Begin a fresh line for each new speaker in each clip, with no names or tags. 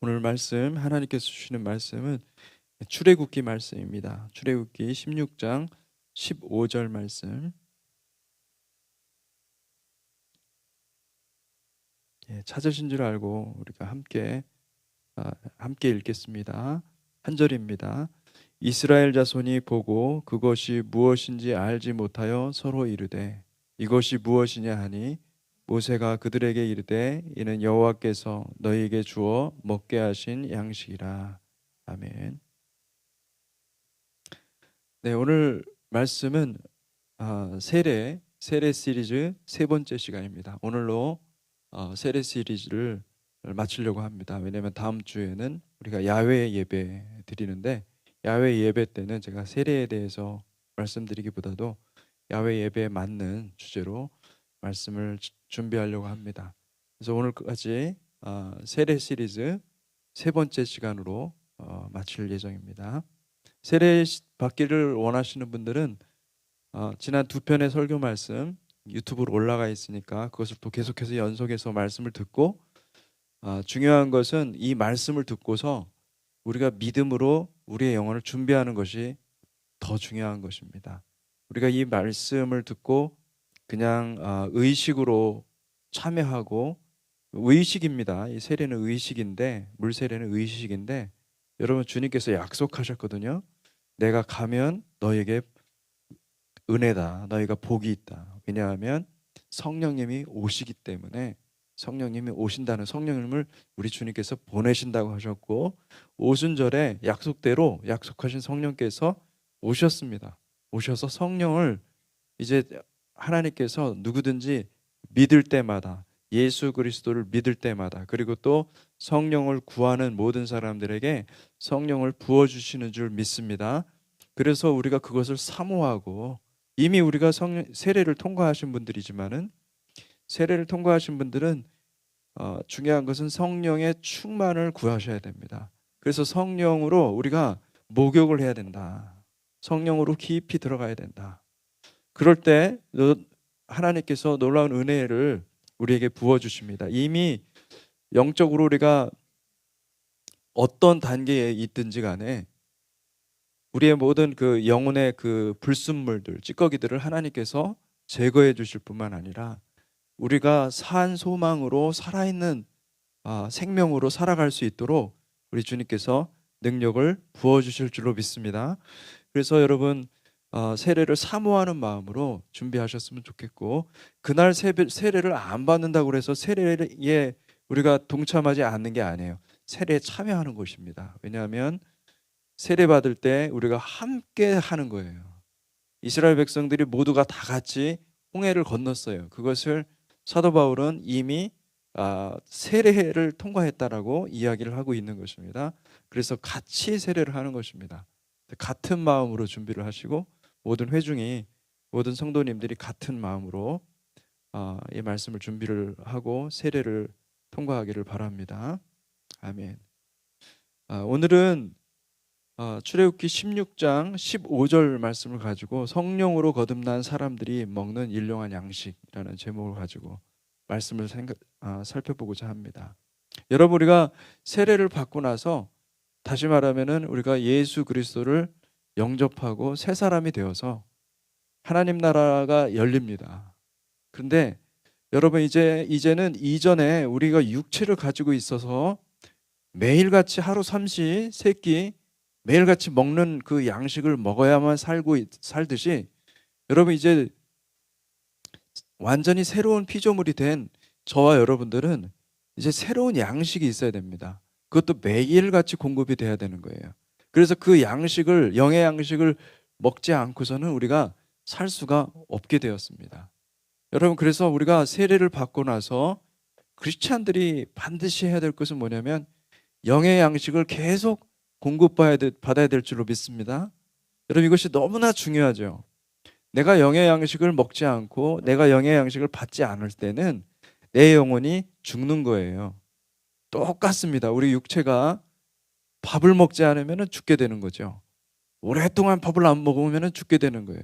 오늘 말씀 하나님께서 주시는 말씀은 출애굽기 말씀입니다. 출애굽기 16장 15절 말씀. 찾으신 줄 알고 우리가 함께 읽겠습니다. 한 절입니다. 이스라엘 자손이 보고 그것이 무엇인지 알지 못하여 서로 이르되 이것이 무엇이냐 하니 모세가 그들에게 이르되 이는 여호와께서 너희에게 주어 먹게 하신 양식이라. 아멘. 네, 오늘 말씀은 세례 시리즈 세 번째 시간입니다. 오늘로 세례 시리즈를 마치려고 합니다. 왜냐하면 다음 주에는 우리가 야외 예배 드리는데, 야외 예배 때는 제가 세례에 대해서 말씀드리기보다도 야외 예배에 맞는 주제로 말씀을 준비하려고 합니다. 그래서 오늘까지 세례 시리즈 세 번째 시간으로 마칠 예정입니다. 세례 받기를 원하시는 분들은 지난 두 편의 설교 말씀 유튜브로 올라가 있으니까 그것을 또 계속해서 연속해서 말씀을 듣고, 중요한 것은 이 말씀을 듣고서 우리가 믿음으로 우리의 영혼을 준비하는 것이 더 중요한 것입니다. 우리가 이 말씀을 듣고 그냥 의식으로 참여하고, 의식입니다. 이 세례는 의식인데, 물 세례는 의식인데, 여러분 주님께서 약속하셨거든요. 내가 가면 너에게 은혜다, 너희가 복이 있다. 왜냐하면 성령님이 오시기 때문에, 성령님이 오신다는, 성령님을 우리 주님께서 보내신다고 하셨고, 오순절에 약속대로 약속하신 성령께서 오셨습니다. 오셔서 성령을 이제 하나님께서 누구든지 믿을 때마다, 예수 그리스도를 믿을 때마다, 그리고 또 성령을 구하는 모든 사람들에게 성령을 부어주시는 줄 믿습니다. 그래서 우리가 그것을 사모하고, 이미 우리가 세례를 통과하신 분들이지만은, 세례를 통과하신 분들은 중요한 것은 성령의 충만을 구하셔야 됩니다. 그래서 성령으로 우리가 목욕을 해야 된다. 성령으로 깊이 들어가야 된다. 그럴 때 하나님께서 놀라운 은혜를 우리에게 부어주십니다. 이미 영적으로 우리가 어떤 단계에 있든지 간에 우리의 모든 그 영혼의 그 불순물들, 찌꺼기들을 하나님께서 제거해 주실 뿐만 아니라 우리가 산 소망으로 살아있는 생명으로 살아갈 수 있도록 우리 주님께서 능력을 부어주실 줄로 믿습니다. 그래서 여러분 세례를 사모하는 마음으로 준비하셨으면 좋겠고, 그날 세례를 안 받는다고 해서 세례에 우리가 동참하지 않는 게 아니에요. 세례에 참여하는 것입니다. 왜냐하면 세례 받을 때 우리가 함께 하는 거예요. 이스라엘 백성들이 모두가 다 같이 홍해를 건넜어요. 그것을 사도 바울은 이미 세례를 통과했다라고 이야기를 하고 있는 것입니다. 그래서 같이 세례를 하는 것입니다. 같은 마음으로 준비를 하시고, 모든 회중이, 모든 성도님들이 같은 마음으로 이 말씀을 준비를 하고 세례를 통과하기를 바랍니다. 아멘. 오늘은 출애굽기 16장 15절 말씀을 가지고 성령으로 거듭난 사람들이 먹는 일용한 양식이라는 제목을 가지고 말씀을 살펴보고자 합니다. 여러분, 우리가 세례를 받고 나서, 다시 말하면은 우리가 예수 그리스도를 영접하고 새 사람이 되어서 하나님 나라가 열립니다. 그런데 여러분, 이제는 이전에 우리가 육체를 가지고 있어서 매일같이 하루 삼시 세끼 매일같이 먹는 그 양식을 먹어야만 살듯이, 여러분 이제 완전히 새로운 피조물이 된 저와 여러분들은 이제 새로운 양식이 있어야 됩니다. 그것도 매일같이 공급이 돼야 되는 거예요. 그래서 그 양식을, 영의 양식을 먹지 않고서는 우리가 살 수가 없게 되었습니다. 여러분, 그래서 우리가 세례를 받고 나서 크리스찬들이 반드시 해야 될 것은 뭐냐면 영의 양식을 계속 받아야 될 줄로 믿습니다. 여러분, 이것이 너무나 중요하죠. 내가 영의 양식을 먹지 않고 내가 영의 양식을 받지 않을 때는 내 영혼이 죽는 거예요. 똑같습니다. 우리 육체가 밥을 먹지 않으면 죽게 되는 거죠. 오랫동안 밥을 안 먹으면 죽게 되는 거예요.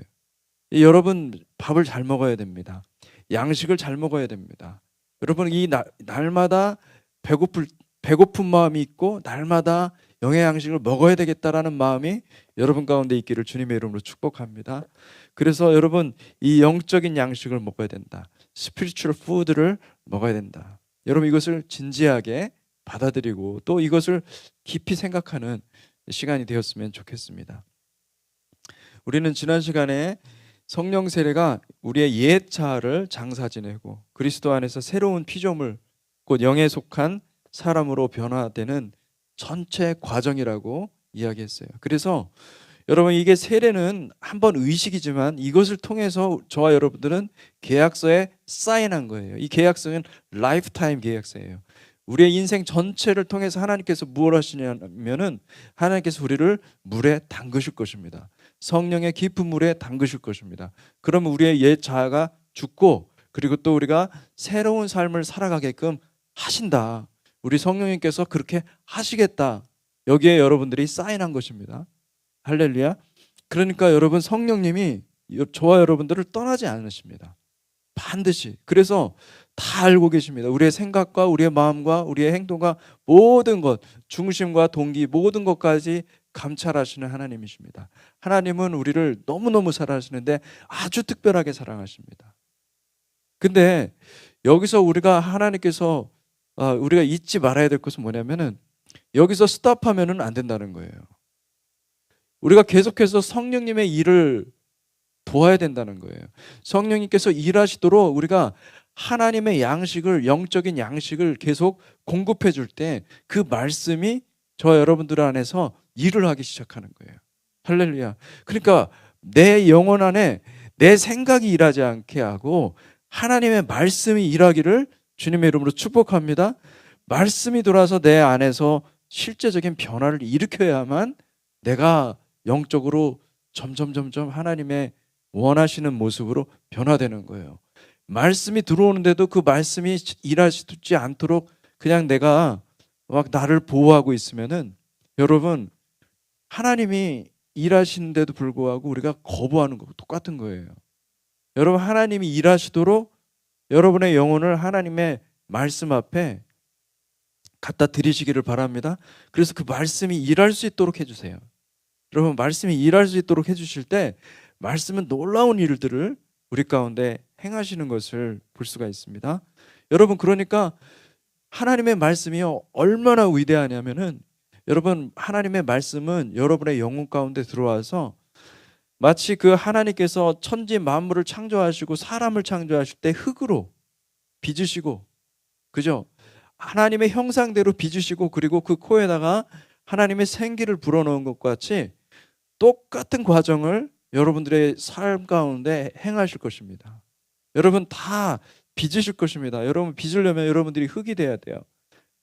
여러분, 밥을 잘 먹어야 됩니다. 양식을 잘 먹어야 됩니다. 여러분, 이 날마다 배고플 배고픈 마음이 있고 날마다 영의 양식을 먹어야 되겠다라는 마음이 여러분 가운데 있기를 주님의 이름으로 축복합니다. 그래서 여러분 이 영적인 양식을 먹어야 된다. 스피리추얼 푸드를 먹어야 된다. 여러분 이것을 진지하게 받아들이고 또 이것을 깊이 생각하는 시간이 되었으면 좋겠습니다. 우리는 지난 시간에 성령 세례가 우리의 옛 자아를 장사 지내고 그리스도 안에서 새로운 피조물 곧 영에 속한 사람으로 변화되는 전체 과정이라고 이야기했어요. 그래서 여러분 이게 세례는 한번 의식이지만 이것을 통해서 저와 여러분들은 계약서에 사인한 거예요. 이 계약서는 라이프타임 계약서예요. 우리의 인생 전체를 통해서 하나님께서 무엇을 하시냐면은 하나님께서 우리를 물에 담그실 것입니다. 성령의 깊은 물에 담그실 것입니다. 그러면 우리의 옛 자아가 죽고 그리고 또 우리가 새로운 삶을 살아가게끔 하신다. 우리 성령님께서 그렇게 하시겠다. 여기에 여러분들이 사인한 것입니다. 할렐루야. 그러니까 여러분 성령님이 저와 여러분들을 떠나지 않으십니다. 반드시. 그래서 다 알고 계십니다. 우리의 생각과 우리의 마음과 우리의 행동과 모든 것, 중심과 동기 모든 것까지 감찰하시는 하나님이십니다. 하나님은 우리를 너무너무 사랑하시는데 아주 특별하게 사랑하십니다. 근데 여기서 우리가 하나님께서 우리가 잊지 말아야 될 것은 뭐냐면은 여기서 스탑하면은 안 된다는 거예요. 우리가 계속해서 성령님의 일을 도와야 된다는 거예요. 성령님께서 일하시도록 우리가 하나님의 양식을, 영적인 양식을 계속 공급해 줄 때 그 말씀이 저 여러분들 안에서 일을 하기 시작하는 거예요. 할렐루야. 그러니까 내 영혼 안에 내 생각이 일하지 않게 하고 하나님의 말씀이 일하기를 주님의 이름으로 축복합니다. 말씀이 돌아서 내 안에서 실제적인 변화를 일으켜야만 내가 영적으로 점점 하나님의 원하시는 모습으로 변화되는 거예요. 말씀이 들어오는데도 그 말씀이 일하시지 않도록 그냥 내가 막 나를 보호하고 있으면은 여러분 하나님이 일하시는데도 불구하고 우리가 거부하는 거 똑같은 거예요. 여러분 하나님이 일하시도록 여러분의 영혼을 하나님의 말씀 앞에 갖다 드리시기를 바랍니다. 그래서 그 말씀이 일할 수 있도록 해주세요. 여러분 말씀이 일할 수 있도록 해주실 때 말씀은 놀라운 일들을 우리 가운데 행하시는 것을 볼 수가 있습니다. 여러분 그러니까 하나님의 말씀이요 얼마나 위대하냐면은 여러분 하나님의 말씀은 여러분의 영혼 가운데 들어와서 마치 그 하나님께서 천지 만물을 창조하시고 사람을 창조하실 때 흙으로 빚으시고 그죠? 하나님의 형상대로 빚으시고 그리고 그 코에다가 하나님의 생기를 불어넣은 것과 같이 똑같은 과정을 여러분들의 삶 가운데 행하실 것입니다. 여러분 다 빚으실 것입니다. 여러분 빚으려면 여러분들이 흙이 돼야 돼요.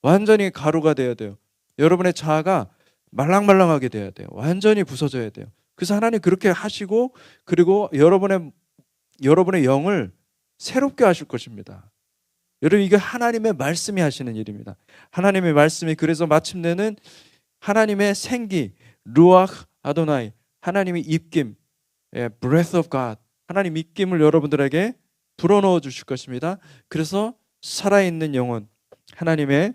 완전히 가루가 돼야 돼요. 여러분의 자아가 말랑말랑하게 돼야 돼요. 완전히 부서져야 돼요. 그래서 하나님 그렇게 하시고 그리고 여러분의 영을 새롭게 하실 것입니다. 여러분 이게 하나님의 말씀이 하시는 일입니다. 하나님의 말씀이 그래서 마침내는 하나님의 생기 루아흐 아도나이 하나님의 입김 breath of God 하나님 입김을 여러분들에게 불어넣어 주실 것입니다. 그래서 살아있는 영혼 하나님의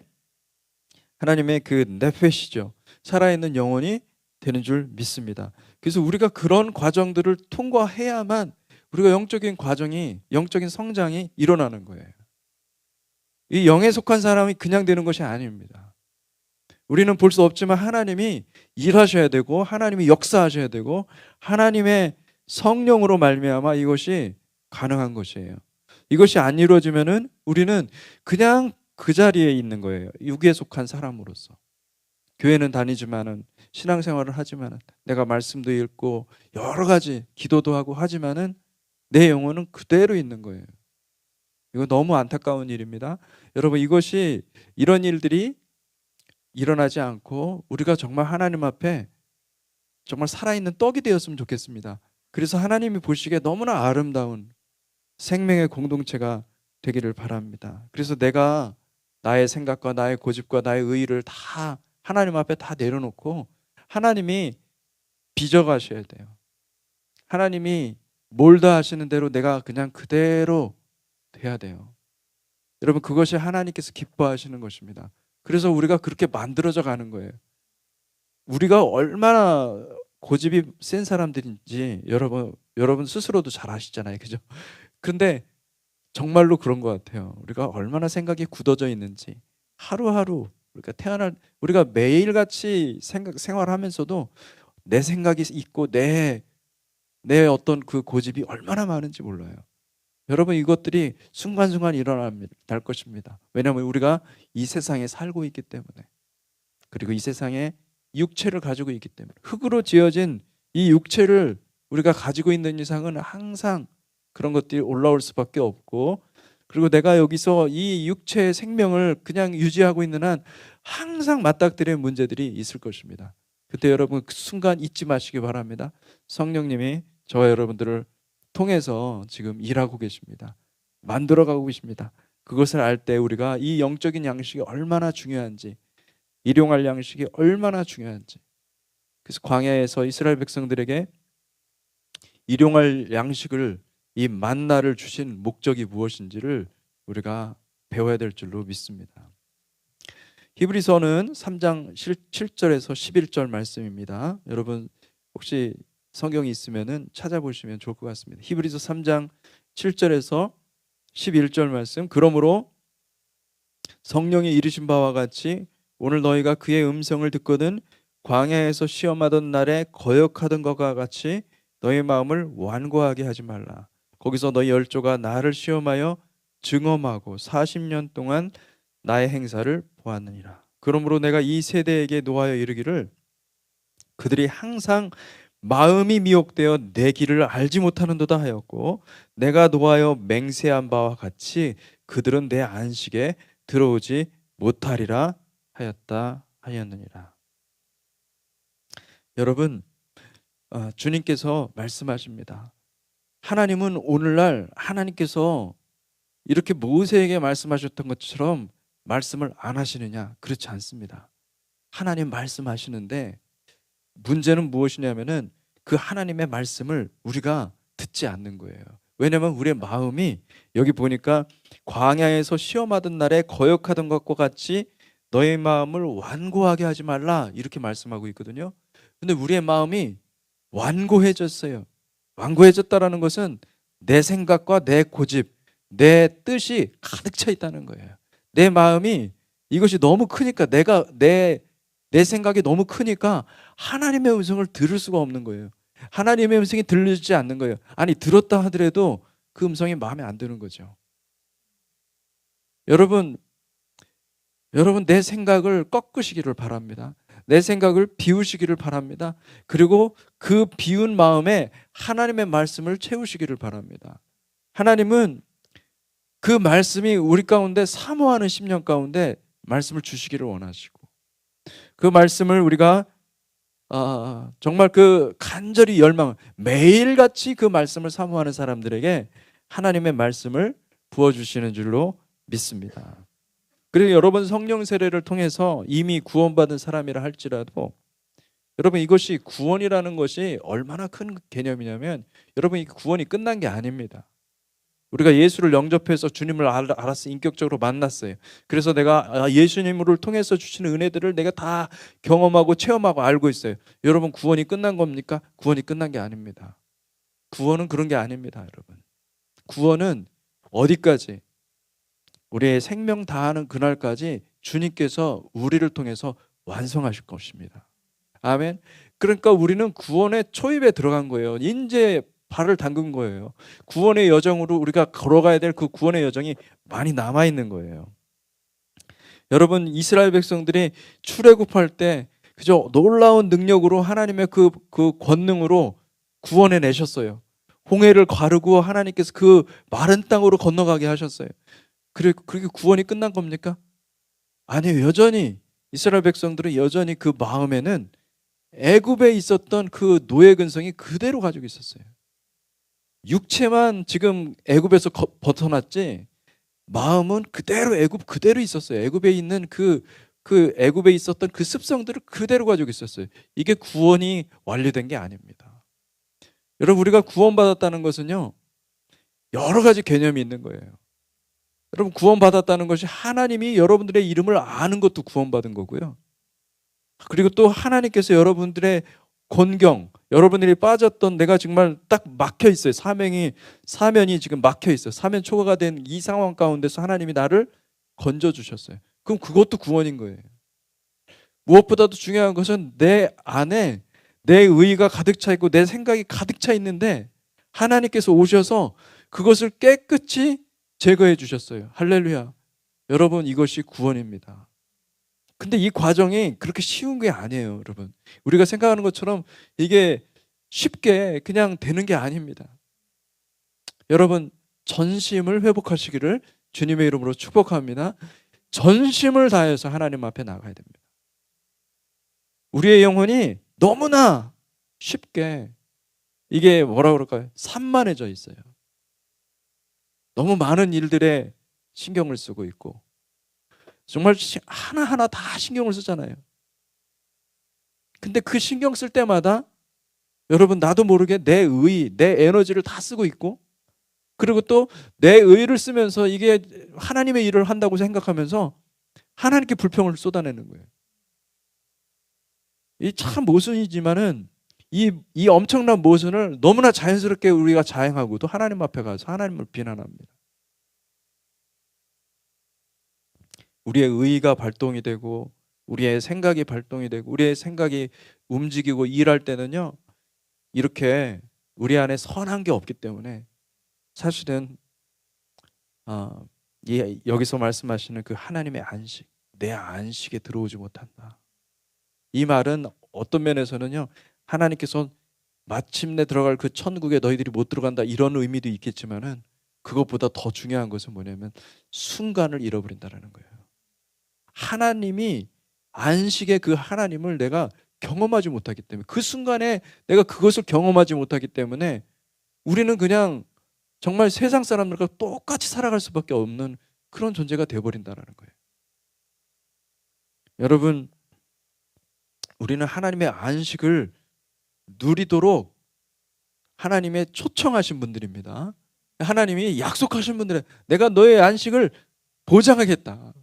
그 네페시죠. 살아있는 영혼이 되는 줄 믿습니다. 그래서 우리가 그런 과정들을 통과해야만 우리가 영적인 과정이 영적인 성장이 일어나는 거예요. 이 영에 속한 사람이 그냥 되는 것이 아닙니다. 우리는 볼 수 없지만 하나님이 일하셔야 되고 하나님이 역사하셔야 되고 하나님의 성령으로 말미암아 이것이 가능한 것이에요. 이것이 안 이루어지면은 우리는 그냥 그 자리에 있는 거예요. 육에 속한 사람으로서. 교회는 다니지만은 신앙생활을 하지만은 내가 말씀도 읽고 여러 가지 기도도 하고 하지만은 내 영혼은 그대로 있는 거예요. 이거 너무 안타까운 일입니다. 여러분 이것이 이런 일들이 일어나지 않고 우리가 정말 하나님 앞에 정말 살아있는 떡이 되었으면 좋겠습니다. 그래서 하나님이 보시기에 너무나 아름다운 생명의 공동체가 되기를 바랍니다. 그래서 내가 나의 생각과 나의 고집과 나의 의의를 다 하나님 앞에 다 내려놓고 하나님이 빚어가셔야 돼요. 하나님이 몰다 하시는 대로 내가 그냥 그대로 돼야 돼요. 여러분 그것이 하나님께서 기뻐하시는 것입니다. 그래서 우리가 그렇게 만들어져 가는 거예요. 우리가 얼마나 고집이 센 사람들인지 여러분 스스로도 잘 아시잖아요. 그죠? 근데 정말로 그런 것 같아요. 우리가 얼마나 생각이 굳어져 있는지 하루하루 우리가 매일같이 생활하면서도 내 생각이 있고 내 어떤 그 고집이 얼마나 많은지 몰라요. 여러분 이것들이 순간순간 일어날 것입니다. 왜냐하면 우리가 이 세상에 살고 있기 때문에, 그리고 이 세상에 육체를 가지고 있기 때문에, 흙으로 지어진 이 육체를 우리가 가지고 있는 이상은 항상 그런 것들이 올라올 수밖에 없고, 그리고 내가 여기서 이 육체의 생명을 그냥 유지하고 있는 한 항상 맞닥뜨리는 문제들이 있을 것입니다. 그때 여러분 그 순간 잊지 마시기 바랍니다. 성령님이 저와 여러분들을 통해서 지금 일하고 계십니다. 만들어가고 계십니다. 그것을 알 때 우리가 이 영적인 양식이 얼마나 중요한지, 일용할 양식이 얼마나 중요한지. 그래서 광야에서 이스라엘 백성들에게 일용할 양식을, 이 만나를 주신 목적이 무엇인지를 우리가 배워야 될 줄로 믿습니다. 히브리서는 3장 7절에서 11절 말씀입니다. 여러분 혹시 성경이 있으면 찾아보시면 좋을 것 같습니다. 히브리서 3장 7절에서 11절 말씀. 그러므로 성령이 이르신 바와 같이 오늘 너희가 그의 음성을 듣거든 광야에서 시험하던 날에 거역하던 것과 같이 너희 마음을 완고하게 하지 말라. 거기서 너희 열조가 나를 시험하여 증험하고 40년 동안 나의 행사를 보았느니라. 그러므로 내가 이 세대에게 노하여 이르기를 그들이 항상 마음이 미혹되어 내 길을 알지 못하는도다 하였고, 내가 노하여 맹세한 바와 같이 그들은 내 안식에 들어오지 못하리라 하였느니라. 여러분, 주님께서 말씀하십니다. 하나님은 오늘날 하나님께서 이렇게 모세에게 말씀하셨던 것처럼 말씀을 안 하시느냐? 그렇지 않습니다. 하나님 말씀하시는데 문제는 무엇이냐면은 그 하나님의 말씀을 우리가 듣지 않는 거예요. 왜냐하면 우리의 마음이, 여기 보니까 광야에서 시험하던 날에 거역하던 것과 같이 너의 마음을 완고하게 하지 말라 이렇게 말씀하고 있거든요. 근데 우리의 마음이 완고해졌어요. 완고해졌다라는 것은 내 생각과 내 고집, 내 뜻이 가득 차 있다는 거예요. 내 마음이 이것이 너무 크니까, 내 생각이 너무 크니까 하나님의 음성을 들을 수가 없는 거예요. 하나님의 음성이 들리지 않는 거예요. 아니 들었다 하더라도 그 음성이 마음에 안 드는 거죠. 여러분 내 생각을 꺾으시기를 바랍니다. 내 생각을 비우시기를 바랍니다. 그리고 그 비운 마음에 하나님의 말씀을 채우시기를 바랍니다. 하나님은 그 말씀이 우리 가운데 사모하는 심령 가운데 말씀을 주시기를 원하시고, 그 말씀을 우리가 정말 그 간절히 매일같이 그 말씀을 사모하는 사람들에게 하나님의 말씀을 부어주시는 줄로 믿습니다. 그리고 여러분 성령 세례를 통해서 이미 구원받은 사람이라 할지라도, 여러분 이것이 구원이라는 것이 얼마나 큰 개념이냐면, 여러분 이 구원이 끝난 게 아닙니다. 우리가 예수를 영접해서 주님을 알았어, 인격적으로 만났어요. 그래서 내가 예수님을 통해서 주시는 은혜들을 내가 다 경험하고 체험하고 알고 있어요. 여러분 구원이 끝난 겁니까? 구원이 끝난 게 아닙니다. 구원은 그런 게 아닙니다, 여러분. 구원은 어디까지? 우리의 생명 다하는 그날까지 주님께서 우리를 통해서 완성하실 것입니다. 아멘. 그러니까 우리는 구원의 초입에 들어간 거예요. 이제 발을 담근 거예요. 구원의 여정으로 우리가 걸어가야 될 그 구원의 여정이 많이 남아 있는 거예요. 여러분 이스라엘 백성들이 출애굽할 때 그저 놀라운 능력으로 하나님의 그 권능으로 구원해 내셨어요. 홍해를 가르고 하나님께서 그 마른 땅으로 건너가게 하셨어요. 그렇게 구원이 끝난 겁니까? 아니에요. 여전히 이스라엘 백성들은 여전히 그 마음에는 애굽에 있었던 그 노예 근성이 그대로 가지고 있었어요. 육체만 지금 애굽에서 벗어났지 마음은 그대로 애굽 그대로 있었어요. 애굽에 있는 그 애굽에 있었던 그 습성들을 그대로 가지고 있었어요. 이게 구원이 완료된 게 아닙니다. 여러분 우리가 구원받았다는 것은요 여러 가지 개념이 있는 거예요. 여러분, 구원받았다는 것이 하나님이 여러분들의 이름을 아는 것도 구원받은 거고요. 그리고 또 하나님께서 여러분들의 곤경, 여러분들이 빠졌던, 내가 정말 딱 막혀 있어요. 사면이 지금 막혀 있어요. 사면 초과가 된 이 상황 가운데서 하나님이 나를 건져 주셨어요. 그럼 그것도 구원인 거예요. 무엇보다도 중요한 것은 내 안에 내 의의가 가득 차 있고 내 생각이 가득 차 있는데 하나님께서 오셔서 그것을 깨끗이 제거해 주셨어요. 할렐루야. 여러분, 이것이 구원입니다. 근데 이 과정이 그렇게 쉬운 게 아니에요, 여러분. 우리가 생각하는 것처럼 이게 쉽게 그냥 되는 게 아닙니다. 여러분, 전심을 회복하시기를 주님의 이름으로 축복합니다. 전심을 다해서 하나님 앞에 나가야 됩니다. 우리의 영혼이 너무나 쉽게, 이게 뭐라 그럴까요? 산만해져 있어요. 너무 많은 일들에 신경을 쓰고 있고, 정말 하나하나 다 신경을 쓰잖아요. 근데 그 신경 쓸 때마다 여러분, 나도 모르게 내 에너지를 다 쓰고 있고, 그리고 또 내 의를 쓰면서 이게 하나님의 일을 한다고 생각하면서 하나님께 불평을 쏟아내는 거예요. 이 참 모순이지만은 이 엄청난 모순을 너무나 자연스럽게 우리가 자행하고도 하나님 앞에 가서 하나님을 비난합니다. 우리의 의의가 발동이 되고 우리의 생각이 발동이 되고 우리의 생각이 움직이고 일할 때는요, 이렇게 우리 안에 선한 게 없기 때문에 사실은 여기서 말씀하시는 그 하나님의 안식, 내 안식에 들어오지 못한다. 이 말은 어떤 면에서는요, 하나님께서 마침내 들어갈 그 천국에 너희들이 못 들어간다, 이런 의미도 있겠지만은 그것보다 더 중요한 것은 뭐냐면 순간을 잃어버린다라는 거예요. 하나님이 안식의 그 하나님을 내가 경험하지 못하기 때문에, 그 순간에 내가 그것을 경험하지 못하기 때문에 우리는 그냥 정말 세상 사람들과 똑같이 살아갈 수밖에 없는 그런 존재가 되어버린다는 거예요. 여러분, 우리는 하나님의 안식을 누리도록 하나님의 초청하신 분들입니다. 하나님이 약속하신 분들은 내가 너의 안식을 보장하겠다.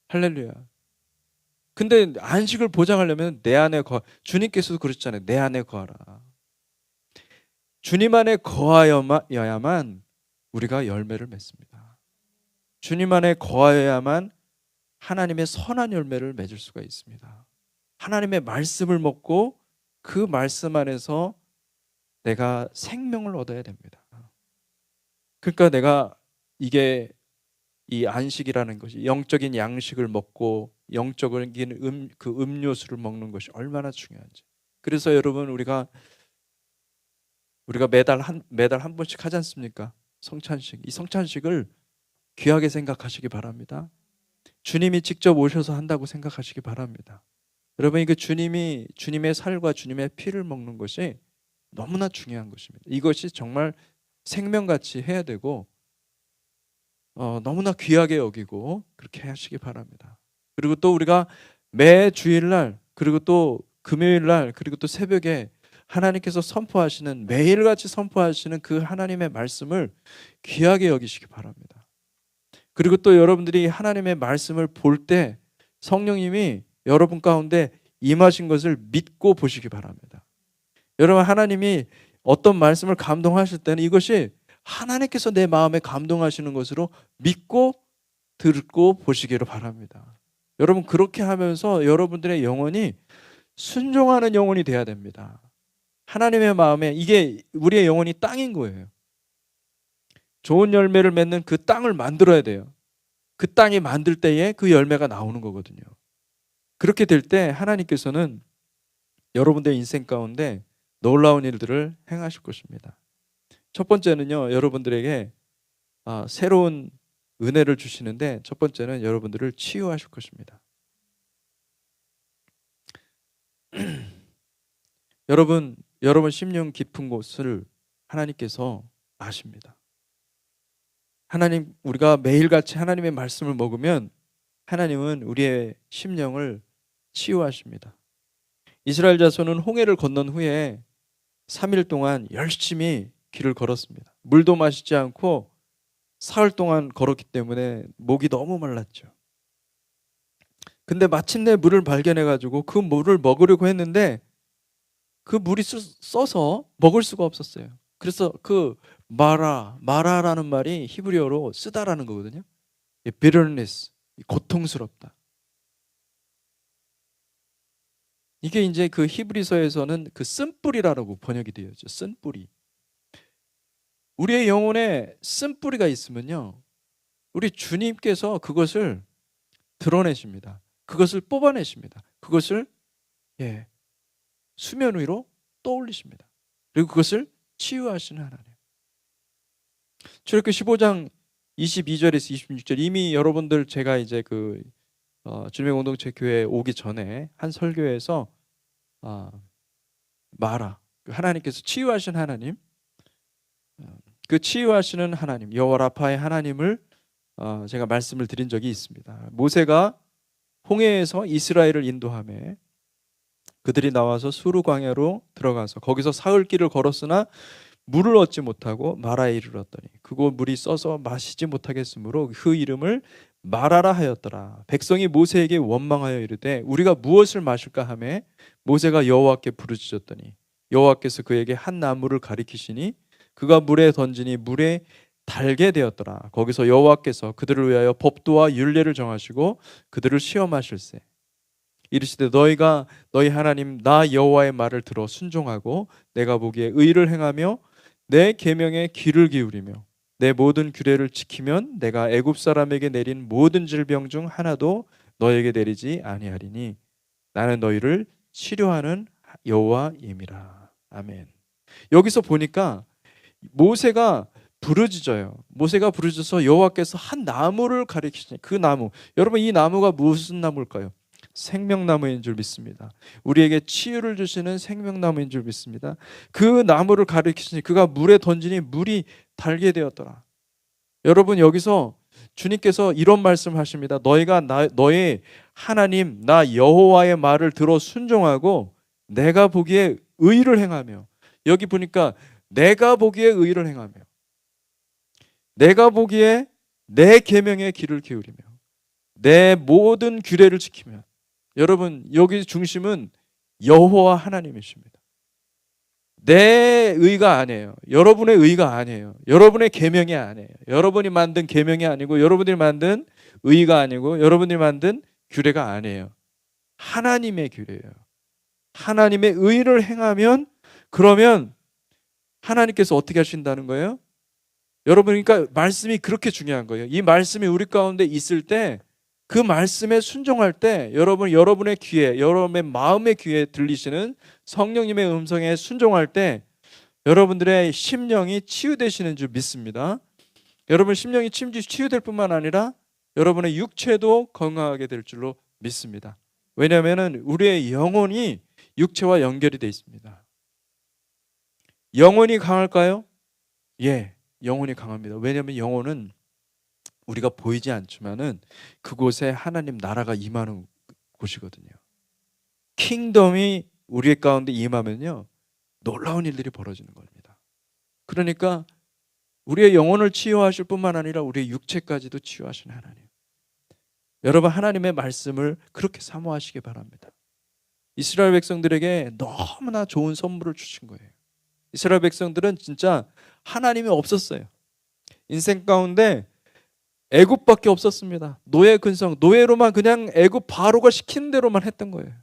할렐루야. 근데 안식을 보장하려면 내 안에 주님께서도 그러셨잖아요. 내 안에 거하라. 주님 안에 거하여야만 우리가 열매를 맺습니다. 주님 안에 거하여야만 하나님의 선한 열매를 맺을 수가 있습니다. 하나님의 말씀을 먹고 그 말씀 안에서 내가 생명을 얻어야 됩니다. 그러니까 내가 이 안식이라는 것이, 영적인 양식을 먹고 영적인 그 음료수를 먹는 것이 얼마나 중요한지. 그래서 여러분, 우리가 매달 한 번씩 하지 않습니까? 성찬식. 이 성찬식을 귀하게 생각하시기 바랍니다. 주님이 직접 오셔서 한다고 생각하시기 바랍니다. 여러분, 이거 주님의 살과 주님의 피를 먹는 것이 너무나 중요한 것입니다. 이것이 정말 생명같이 해야 되고 너무나 귀하게 여기고 그렇게 하시기 바랍니다. 그리고 또 우리가 매 주일날, 그리고 또 금요일날, 그리고 또 새벽에 하나님께서 선포하시는, 매일같이 선포하시는 그 하나님의 말씀을 귀하게 여기시기 바랍니다. 그리고 또 여러분들이 하나님의 말씀을 볼 때 성령님이 여러분 가운데 임하신 것을 믿고 보시기 바랍니다. 여러분, 하나님이 어떤 말씀을 감동하실 때는 이것이 하나님께서 내 마음에 감동하시는 것으로 믿고 듣고 보시기를 바랍니다. 여러분, 그렇게 하면서 여러분들의 영혼이 순종하는 영혼이 돼야 됩니다. 하나님의 마음에, 이게 우리의 영혼이 땅인 거예요. 좋은 열매를 맺는 그 땅을 만들어야 돼요. 그 땅이 만들 때에 그 열매가 나오는 거거든요. 그렇게 될 때 하나님께서는 여러분들의 인생 가운데 놀라운 일들을 행하실 것입니다. 첫 번째는요, 여러분들에게 새로운 은혜를 주시는데, 첫 번째는 여러분들을 치유하실 것입니다. 여러분 심령 깊은 곳을 하나님께서 아십니다. 하나님, 우리가 매일같이 하나님의 말씀을 먹으면 하나님은 우리의 심령을 치유하십니다. 이스라엘 자손은 홍해를 건넌 후에 3일 동안 열심히 길을 걸었습니다. 물도 마시지 않고 사흘 동안 걸었기 때문에 목이 너무 말랐죠. 근데 마침내 물을 발견해 가지고 그 물을 먹으려고 했는데 그 물이 써서 먹을 수가 없었어요. 그래서 그 마라라는 말이 히브리어로 쓰다라는 거거든요. bitterness, 고통스럽다. 이게 이제 그 히브리서에서는 그 쓴뿌리라고 번역이 되어 있죠. 쓴뿌리. 우리의 영혼에 쓴뿌리가 있으면요, 우리 주님께서 그것을 드러내십니다. 그것을 뽑아내십니다. 그것을 수면 위로 떠올리십니다. 그리고 그것을 치유하시는 하나님. 출애굽기 15장 22절에서 26절, 이미 여러분들 제가 이제 그 주님의 공동체 교회에 오기 전에 한 설교에서 하나님께서 치유하신 하나님, 그 치유하시는 하나님 여호와 라파의 하나님을 제가 말씀을 드린 적이 있습니다. 모세가 홍해에서 이스라엘을 인도하며 그들이 나와서 수르 광야로 들어가서 거기서 사흘 길을 걸었으나 물을 얻지 못하고 마라에 이르렀더니 그곳 물이 써서 마시지 못하겠으므로 그 이름을 마라라 하였더라. 백성이 모세에게 원망하여 이르되 우리가 무엇을 마실까 하매 모세가 여호와께 부르짖었더니 여호와께서 그에게 한 나무를 가리키시니 그가 물에 던지니 물에 달게 되었더라. 거기서 여호와께서 그들을 위하여 법도와 율례를 정하시고 그들을 시험하실세. 이르시되 너희가 너희 하나님 나 여호와의 말을 들어 순종하고 내가 보기에 의를 행하며 내 계명에 귀를 기울이며 내 모든 규례를 지키면 내가 애굽 사람에게 내린 모든 질병 중 하나도 너에게 내리지 아니하리니 나는 너희를 치료하는 여호와임이라. 아멘. 여기서 보니까 모세가 부르짖어요. 모세가 부르짖어서 여호와께서 한 나무를 가리키시니 그 나무, 여러분 이 나무가 무슨 나무일까요? 생명나무인 줄 믿습니다. 우리에게 치유를 주시는 생명나무인 줄 믿습니다. 그 나무를 가리키시니 그가 물에 던지니 물이 달게 되었더라. 여러분 여기서 주님께서 이런 말씀을 하십니다. 너희가 너의 하나님 나 여호와의 말을 들어 순종하고 내가 보기에 의를 행하며, 여기 보니까 내가 보기에 의를 행하며 내가 보기에 내 계명에 귀를 기울이며 내 모든 규례를 지키면, 여러분 여기 중심은 여호와 하나님이십니다. 내 의가 아니에요. 여러분의 의가 아니에요. 여러분의 계명이 아니에요. 여러분이 만든 계명이 아니고 여러분이 만든 의가 아니고 여러분이 만든 규례가 아니에요. 하나님의 규례예요. 하나님의 의를 행하면, 그러면 하나님께서 어떻게 하신다는 거예요? 여러분, 그러니까 말씀이 그렇게 중요한 거예요. 이 말씀이 우리 가운데 있을 때, 그 말씀에 순종할 때 여러분의 귀에, 여러분의 마음의 귀에 들리시는 성령님의 음성에 순종할 때 여러분들의 심령이 치유되시는 줄 믿습니다. 여러분 심령이 치유될 뿐만 아니라 여러분의 육체도 건강하게 될 줄로 믿습니다. 왜냐하면 우리의 영혼이 육체와 연결이 되어 있습니다. 영혼이 강할까요? 예, 영혼이 강합니다. 왜냐하면 영혼은 우리가 보이지 않지만은 그곳에 하나님 나라가 임하는 곳이거든요. 킹덤이 우리 가운데 임하면요 놀라운 일들이 벌어지는 겁니다. 그러니까 우리의 영혼을 치유하실 뿐만 아니라 우리의 육체까지도 치유하시는 하나님, 여러분 하나님의 말씀을 그렇게 사모하시기 바랍니다. 이스라엘 백성들에게 너무나 좋은 선물을 주신 거예요. 이스라엘 백성들은 진짜 하나님이 없었어요. 인생 가운데 애굽밖에 없었습니다. 노예 근성, 노예로만 그냥 애굽 바로가 시키는 대로만 했던 거예요.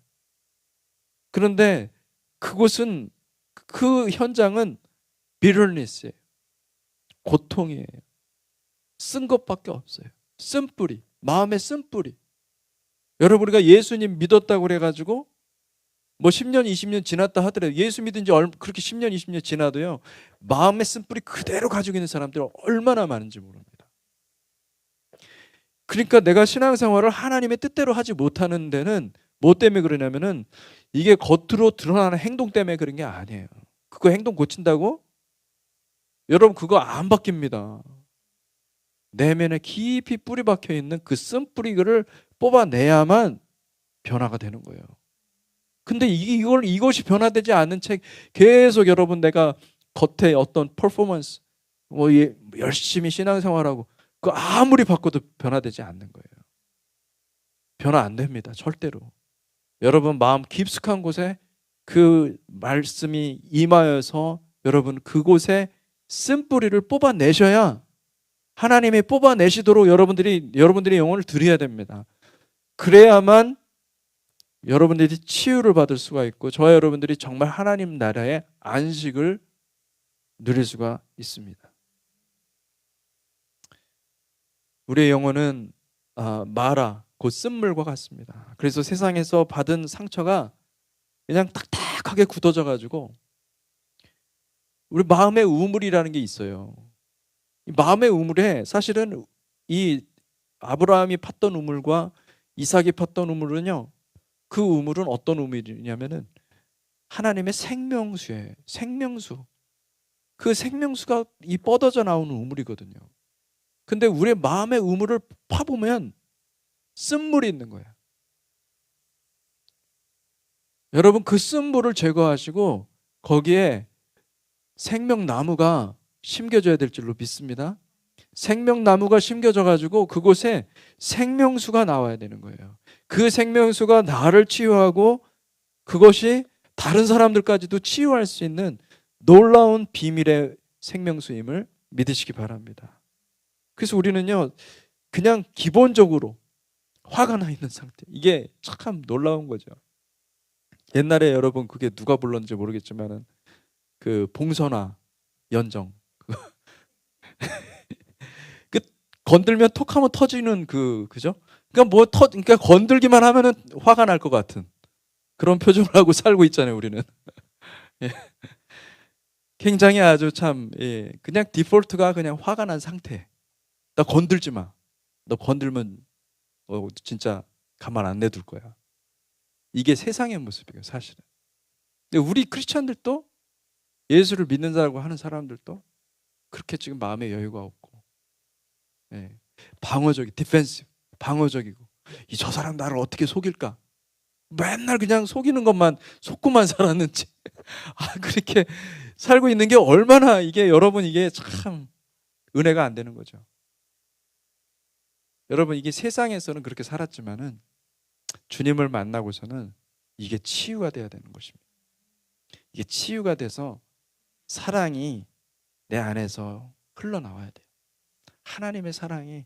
그런데 그곳은, 그 현장은 bitterness예요. 고통이에요. 쓴 것밖에 없어요. 쓴뿌리, 마음의 쓴뿌리. 여러분 우리가 예수님 믿었다고 그래가지고 뭐 10년 20년 지났다 하더라도, 예수 믿은 지 그렇게 10년 20년 지나도요 마음의 쓴뿌리 그대로 가지고 있는 사람들이 얼마나 많은지 모릅니다. 그러니까 내가 신앙생활을 하나님의 뜻대로 하지 못하는 데는 뭐 때문에 그러냐면은 이게 겉으로 드러나는 행동 때문에 그런 게 아니에요. 그거 행동 고친다고? 여러분 그거 안 바뀝니다. 내면에 깊이 뿌리 박혀 있는 그 쓴뿌리를 뽑아내야만 변화가 되는 거예요. 근데 이것이 변화되지 않는 책, 계속 여러분 내가 겉에 어떤 퍼포먼스, 열심히 신앙생활하고 그 아무리 바꿔도 변화되지 않는 거예요. 변화 안 됩니다. 절대로. 여러분 마음 깊숙한 곳에 그 말씀이 임하여서 여러분 그곳에 쓴뿌리를 뽑아내셔야 하나님이 뽑아내시도록 여러분들이 영혼을 드려야 됩니다. 그래야만 여러분들이 치유를 받을 수가 있고 저와 여러분들이 정말 하나님 나라의 안식을 누릴 수가 있습니다. 우리의 영혼은 마라 곧 쓴물과 같습니다. 그래서 세상에서 받은 상처가 그냥 딱딱하게 굳어져 가지고 우리 마음의 우물이라는 게 있어요. 이 마음의 우물에 사실은 이 아브라함이 팠던 우물과 이삭이 팠던 우물은요, 그 우물은 어떤 우물이냐면은 하나님의 생명수예요. 생명수. 그 생명수가 이 뻗어져 나오는 우물이거든요. 근데 우리의 마음의 우물을 파보면 쓴물이 있는 거예요. 여러분 그 쓴물을 제거하시고 거기에 생명나무가 심겨져야 될 줄로 믿습니다. 생명나무가 심겨져 가지고 그곳에 생명수가 나와야 되는 거예요. 그 생명수가 나를 치유하고 그것이 다른 사람들까지도 치유할 수 있는 놀라운 비밀의 생명수임을 믿으시기 바랍니다. 그래서 우리는요 그냥 기본적으로 화가 나 있는 상태, 이게 참 놀라운 거죠. 옛날에 여러분 그게 누가 불렀는지 모르겠지만은 그 봉선화 연정 그 건들면 톡하면 터지는 그죠? 그러니까 건들기만 하면은 화가 날 것 같은 그런 표정을 하고 살고 있잖아요, 우리는. 예. 굉장히 아주 참 그냥 디폴트가 그냥 화가 난 상태. 나 건들지 마. 너 건들면 진짜 가만 안 내둘 거야. 이게 세상의 모습이에요, 사실은. 근데 우리 크리스천들도 예수를 믿는다고 하는 사람들도 그렇게 지금 마음의 여유가 없고, 디펜시브, 방어적이고, 저 사람 나를 어떻게 속일까? 맨날 그냥 속고만 살았는지, 그렇게 살고 있는 게 얼마나 여러분 이게 참 은혜가 안 되는 거죠. 여러분 이게 세상에서는 그렇게 살았지만은 주님을 만나고서는 이게 치유가 돼야 되는 것입니다. 이게 치유가 돼서 사랑이 내 안에서 흘러나와야 돼요. 하나님의 사랑이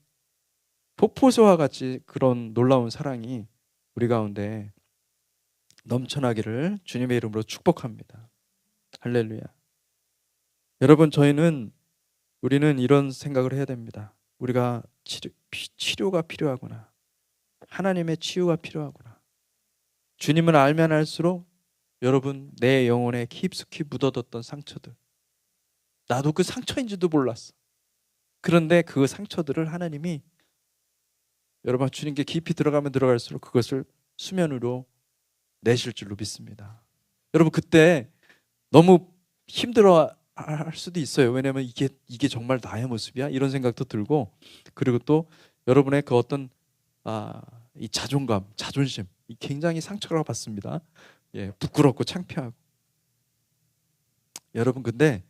폭포수와 같이 그런 놀라운 사랑이 우리 가운데 넘쳐나기를 주님의 이름으로 축복합니다. 할렐루야. 여러분 우리는 이런 생각을 해야 됩니다. 우리가 치료가 필요하구나. 하나님의 치유가 필요하구나. 주님을 알면 알수록 여러분 내 영혼에 깊숙이 묻어뒀던 상처들, 나도 그 상처인지도 몰랐어. 그런데 그 상처들을 하나님이 여러분 주님께 깊이 들어가면 들어갈수록 그것을 수면 위로 내실 줄로 믿습니다. 여러분 그때 너무 힘들어 할 수도 있어요. 왜냐하면 이게 정말 나의 모습이야? 이런 생각도 들고, 그리고 또 여러분의 그 어떤 이 자존감, 자존심, 굉장히 상처를 받습니다. 부끄럽고 창피하고. 여러분 근데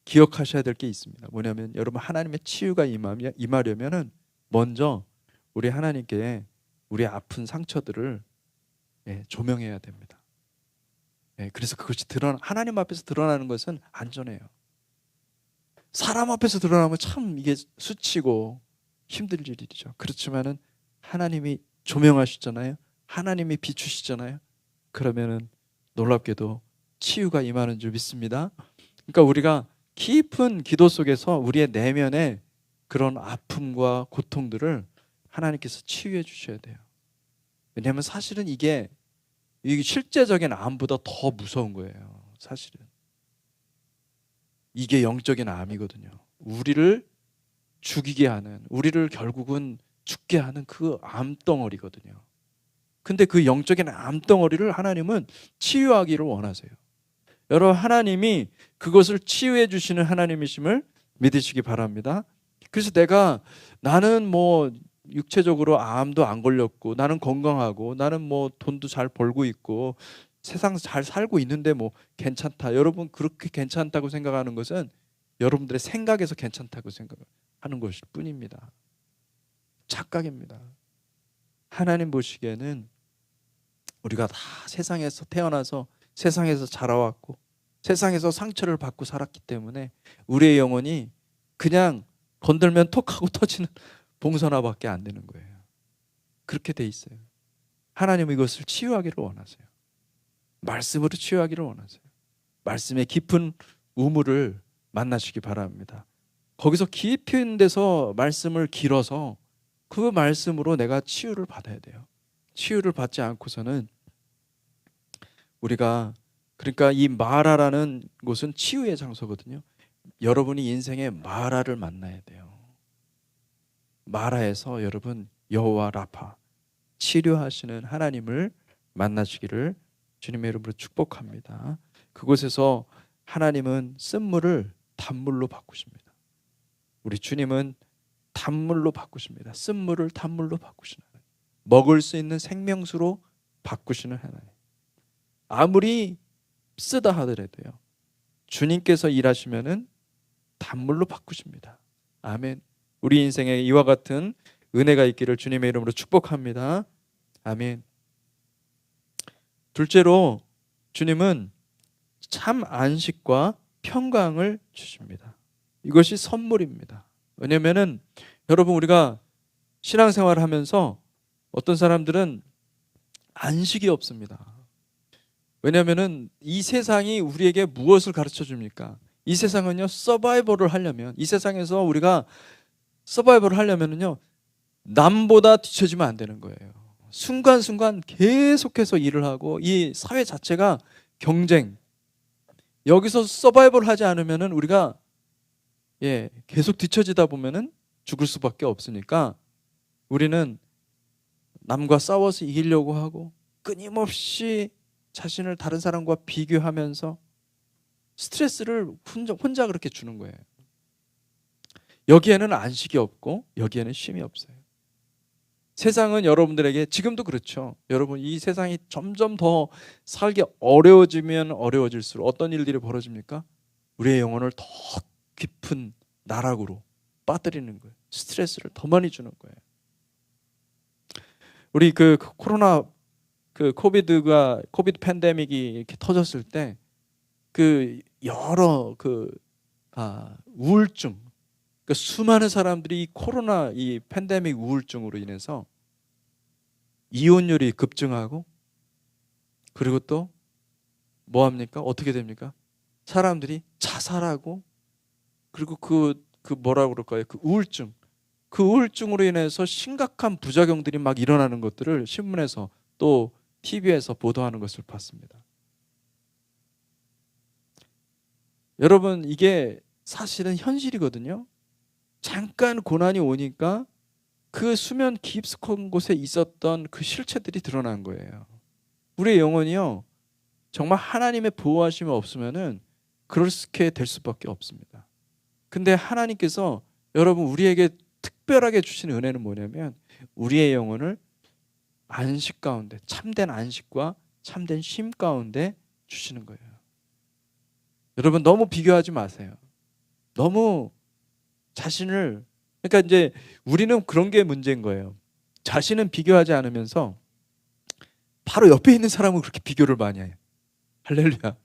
기억하셔야 될 게 있습니다. 뭐냐면 여러분 하나님의 치유가 임하려면은 먼저 우리 하나님께 우리 아픈 상처들을 조명해야 됩니다. 그래서 그것이 하나님 앞에서 드러나는 것은 안전해요. 사람 앞에서 드러나면 참 이게 수치고 힘들 일이죠. 그렇지만은 하나님이 조명하시잖아요. 하나님이 비추시잖아요. 그러면은 놀랍게도 치유가 임하는 줄 믿습니다. 그러니까 우리가 깊은 기도 속에서 우리의 내면의 그런 아픔과 고통들을 하나님께서 치유해 주셔야 돼요. 왜냐하면 사실은 이게 실제적인 암보다 더 무서운 거예요. 사실은 이게 영적인 암이거든요. 우리를 죽이게 하는, 우리를 결국은 죽게 하는 그 암덩어리거든요. 근데 그 영적인 암덩어리를 하나님은 치유하기를 원하세요. 여러분 하나님이 그것을 치유해 주시는 하나님이심을 믿으시기 바랍니다. 그래서 나는 뭐 육체적으로 암도 안 걸렸고, 나는 건강하고, 나는 뭐 돈도 잘 벌고 있고, 세상 잘 살고 있는데 뭐 괜찮다. 여러분 그렇게 괜찮다고 생각하는 것은 여러분들의 생각에서 괜찮다고 생각하는 것일 뿐입니다. 착각입니다. 하나님 보시기에는 우리가 다 세상에서 태어나서 세상에서 자라왔고 세상에서 상처를 받고 살았기 때문에 우리의 영혼이 그냥 건들면 톡 하고 터지는 봉선화밖에 안 되는 거예요. 그렇게 돼 있어요. 하나님은 이것을 치유하기를 원하세요. 말씀으로 치유하기를 원하세요. 말씀의 깊은 우물을 만나시기 바랍니다. 거기서 깊은 데서 말씀을 길어서 그 말씀으로 내가 치유를 받아야 돼요. 치유를 받지 않고서는 우리가, 그러니까 이 마라라는 곳은 치유의 장소거든요. 여러분이 인생에 마라를 만나야 돼요. 마라에서 여러분 여호와 라파, 치료하시는 하나님을 만나시기를 주님의 이름으로 축복합니다. 그곳에서 하나님은 쓴물을 단물로 바꾸십니다. 우리 주님은 단물로 바꾸십니다. 쓴물을 단물로 바꾸시는 하나님, 먹을 수 있는 생명수로 바꾸시는 하나님. 아무리 쓰다 하더라도요, 주님께서 일하시면은 단물로 바꾸십니다. 아멘. 우리 인생에 이와 같은 은혜가 있기를 주님의 이름으로 축복합니다. 아멘. 둘째로 주님은 참 안식과 평강을 주십니다. 이것이 선물입니다. 왜냐하면은 여러분, 우리가 신앙생활을 하면서 어떤 사람들은 안식이 없습니다. 왜냐하면은 이 세상이 우리에게 무엇을 가르쳐 줍니까? 이 세상은요, 서바이벌을 하려면, 이 세상에서 우리가 서바이벌을 하려면은요, 남보다 뒤처지면 안 되는 거예요. 순간순간 계속해서 일을 하고, 이 사회 자체가 경쟁, 여기서 서바이벌 하지 않으면은 우리가 계속 뒤처지다 보면은 죽을 수밖에 없으니까 우리는 남과 싸워서 이기려고 하고 끊임없이 자신을 다른 사람과 비교하면서 스트레스를 혼자 그렇게 주는 거예요. 여기에는 안식이 없고 여기에는 쉼이 없어요. 세상은 여러분들에게, 지금도 그렇죠. 여러분, 이 세상이 점점 더 살기 어려워지면 어려워질수록 어떤 일들이 벌어집니까? 우리의 영혼을 더 깊은 나락으로 빠뜨리는 거예요. 스트레스를 더 많이 주는 거예요. 우리 그 코로나, 그 코비드 팬데믹이 이렇게 터졌을 때 그 여러 우울증, 그 수많은 사람들이 코로나 이 팬데믹 우울증으로 인해서 이혼율이 급증하고, 그리고 또 뭐 합니까? 어떻게 됩니까? 사람들이 자살하고, 그리고 뭐라고 그럴까요? 그 우울증으로 인해서 심각한 부작용들이 막 일어나는 것들을 신문에서 또 TV에서 보도하는 것을 봤습니다. 여러분, 이게 사실은 현실이거든요. 잠깐 고난이 오니까 그 수면 깊숙한 곳에 있었던 그 실체들이 드러난 거예요. 우리의 영혼이요, 정말 하나님의 보호하심이 없으면은 그렇게 될 수밖에 없습니다. 근데 하나님께서 여러분 우리에게 특별하게 주신 은혜는 뭐냐면 우리의 영혼을 안식 가운데, 참된 안식과 참된 쉼 가운데 주시는 거예요. 여러분, 너무 비교하지 마세요. 너무 자신을, 그러니까 이제 우리는 그런 게 문제인 거예요. 자신은 비교하지 않으면서 바로 옆에 있는 사람은 그렇게 비교를 많이 해요. 할렐루야.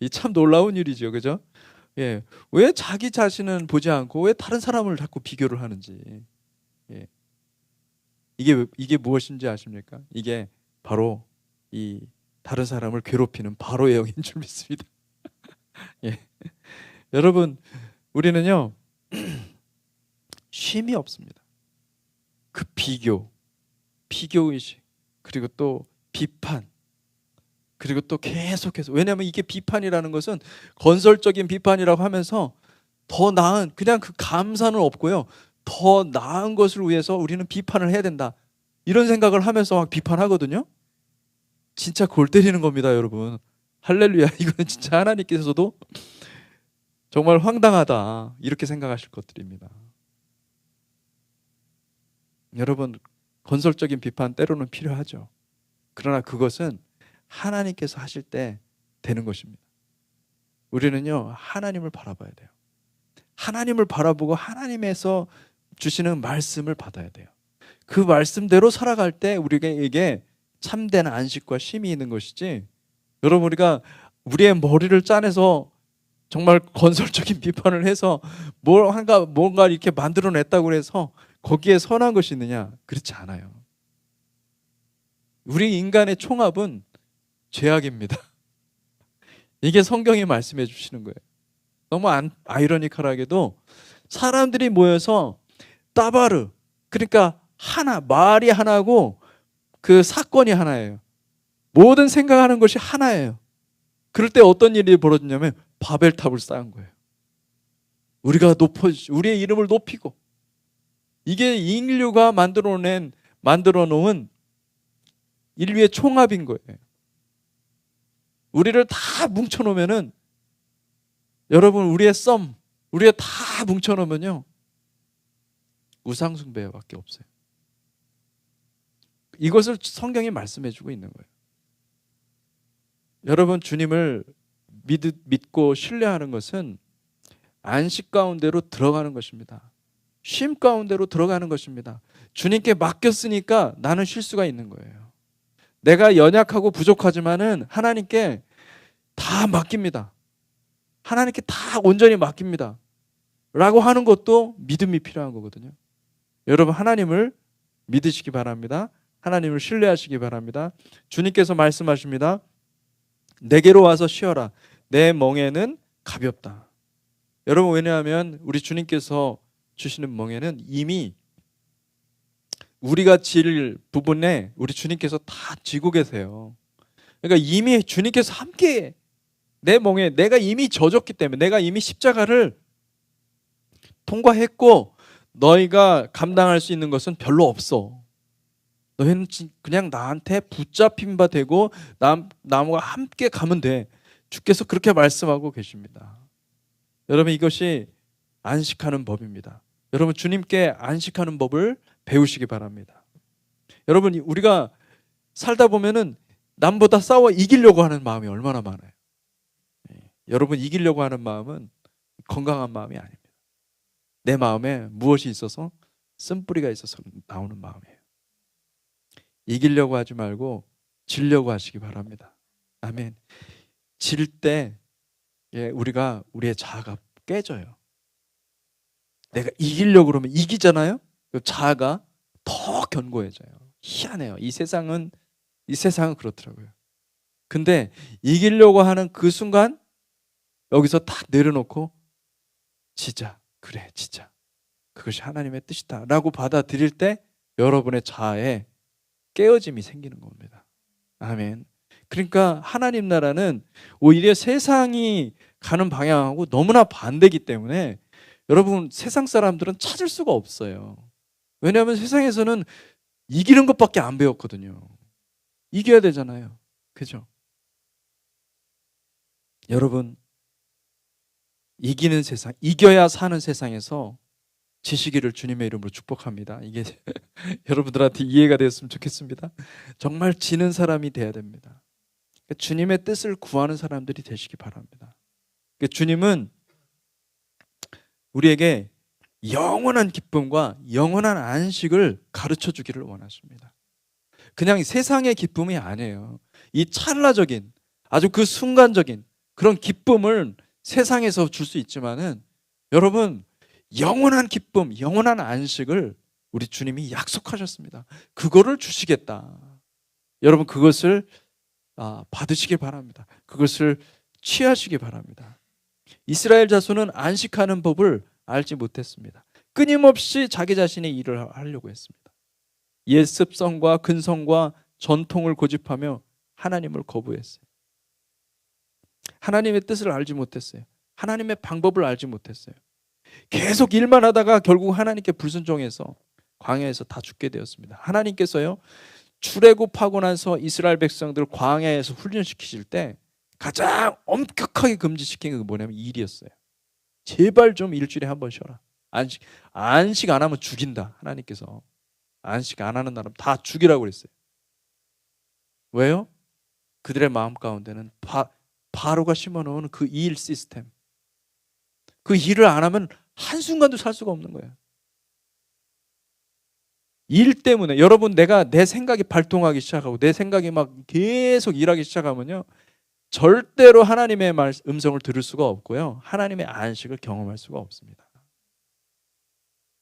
이 참 놀라운 일이죠, 그죠? 왜 자기 자신은 보지 않고 왜 다른 사람을 자꾸 비교를 하는지. 이게 무엇인지 아십니까? 이게 바로 이 다른 사람을 괴롭히는 바로의 영인 줄 믿습니다. 여러분, 우리는요 쉼이 없습니다. 그 비교의식, 그리고 또 비판, 그리고 또 계속해서, 왜냐하면 이게 비판이라는 것은 건설적인 비판이라고 하면서 더 나은, 그냥 그 감사는 없고요, 더 나은 것을 위해서 우리는 비판을 해야 된다, 이런 생각을 하면서 막 비판하거든요. 진짜 골 때리는 겁니다, 여러분. 할렐루야. 이거는 진짜 하나님께서도 정말 황당하다, 이렇게 생각하실 것들입니다. 여러분, 건설적인 비판 때로는 필요하죠. 그러나 그것은 하나님께서 하실 때 되는 것입니다. 우리는요, 하나님을 바라봐야 돼요. 하나님을 바라보고 하나님에서 주시는 말씀을 받아야 돼요. 그 말씀대로 살아갈 때 우리에게 참된 안식과 쉼이 있는 것이지, 여러분, 우리가 우리의 머리를 짜내서 정말 건설적인 비판을 해서 뭔가 이렇게 만들어냈다고 해서 거기에 선한 것이 있느냐? 그렇지 않아요. 우리 인간의 총합은 죄악입니다. 이게 성경이 말씀해 주시는 거예요. 너무 아이러니컬하게도 사람들이 모여서 따바르, 그러니까 하나, 말이 하나고 그 사건이 하나예요. 모든 생각하는 것이 하나예요. 그럴 때 어떤 일이 벌어지냐면 바벨탑을 쌓은 거예요. 우리의 이름을 높이고, 이게 인류가 만들어 놓은 인류의 총합인 거예요. 우리를 다 뭉쳐 놓으면은, 여러분, 우리의 다 뭉쳐 놓으면요, 우상숭배밖에 없어요. 이것을 성경이 말씀해 주고 있는 거예요. 여러분, 주님을 믿고 신뢰하는 것은 안식 가운데로 들어가는 것입니다. 쉼 가운데로 들어가는 것입니다. 주님께 맡겼으니까 나는 쉴 수가 있는 거예요. 내가 연약하고 부족하지만은 하나님께 다 맡깁니다. 하나님께 다 온전히 맡깁니다. 라고 하는 것도 믿음이 필요한 거거든요. 여러분, 하나님을 믿으시기 바랍니다. 하나님을 신뢰하시기 바랍니다. 주님께서 말씀하십니다. 내게로 와서 쉬어라. 내 멍에는 가볍다. 여러분, 왜냐하면 우리 주님께서 주시는 멍에는 이미 우리가 질 부분에 우리 주님께서 다 지고 계세요. 그러니까 이미 주님께서 함께 내 멍에 내가 이미 져졌기 때문에, 내가 이미 십자가를 통과했고 너희가 감당할 수 있는 것은 별로 없어. 너희는 그냥 나한테 붙잡힌 바 되고 나무가 함께 가면 돼. 주께서 그렇게 말씀하고 계십니다. 여러분, 이것이 안식하는 법입니다. 여러분, 주님께 안식하는 법을 배우시기 바랍니다. 여러분, 우리가 살다 보면은 남보다 싸워 이기려고 하는 마음이 얼마나 많아요. 여러분, 이기려고 하는 마음은 건강한 마음이 아닙니다. 내 마음에 무엇이 있어서, 쓴뿌리가 있어서 나오는 마음이에요. 이기려고 하지 말고 지려고 하시기 바랍니다. 아멘. 질 때 우리의 자아가 깨져요. 내가 이기려고 그러면 이기잖아요. 자아가 더 견고해져요. 희한해요. 이 세상은 그렇더라고요. 근데 이기려고 하는 그 순간 여기서 딱 내려놓고 지자. 그래, 지자. 그것이 하나님의 뜻이다 라고 받아들일 때 여러분의 자아에 깨어짐이 생기는 겁니다. 아멘. 그러니까 하나님 나라는 오히려 세상이 가는 방향하고 너무나 반대이기 때문에 여러분, 세상 사람들은 찾을 수가 없어요. 왜냐하면 세상에서는 이기는 것밖에 안 배웠거든요. 이겨야 되잖아요. 그죠? 여러분, 이기는 세상, 이겨야 사는 세상에서 지시기를 주님의 이름으로 축복합니다. 이게 여러분들한테 이해가 되었으면 좋겠습니다. 정말 지는 사람이 돼야 됩니다. 주님의 뜻을 구하는 사람들이 되시기 바랍니다. 주님은 우리에게 영원한 기쁨과 영원한 안식을 가르쳐 주기를 원하십니다. 그냥 세상의 기쁨이 아니에요. 이 찰나적인, 아주 그 순간적인 그런 기쁨을 세상에서 줄 수 있지만은, 여러분, 영원한 기쁨, 영원한 안식을 우리 주님이 약속하셨습니다. 그거를 주시겠다. 여러분, 그것을 받으시길 바랍니다. 그것을 취하시기 바랍니다. 이스라엘 자손은 안식하는 법을 알지 못했습니다. 끊임없이 자기 자신의 일을 하려고 했습니다. 옛 습성과 근성과 전통을 고집하며 하나님을 거부했어요. 하나님의 뜻을 알지 못했어요. 하나님의 방법을 알지 못했어요. 계속 일만 하다가 결국 하나님께 불순종해서 광야에서 다 죽게 되었습니다. 하나님께서요, 출애굽하고 나서 이스라엘 백성들 광야에서 훈련시키실 때 가장 엄격하게 금지시킨 게 뭐냐면 일이었어요. 제발 좀 일주일에 한 번 쉬어라. 안식 안 하면 죽인다. 하나님께서 안식 안 하는 사람 다 죽이라고 그랬어요. 왜요? 그들의 마음 가운데는 바로가 심어놓은 그 일 시스템, 그 일을 안 하면 한순간도 살 수가 없는 거예요. 일 때문에 여러분, 내가 내 생각이 발동하기 시작하고 내 생각이 막 계속 일하기 시작하면요, 절대로 하나님의 음성을 들을 수가 없고요, 하나님의 안식을 경험할 수가 없습니다.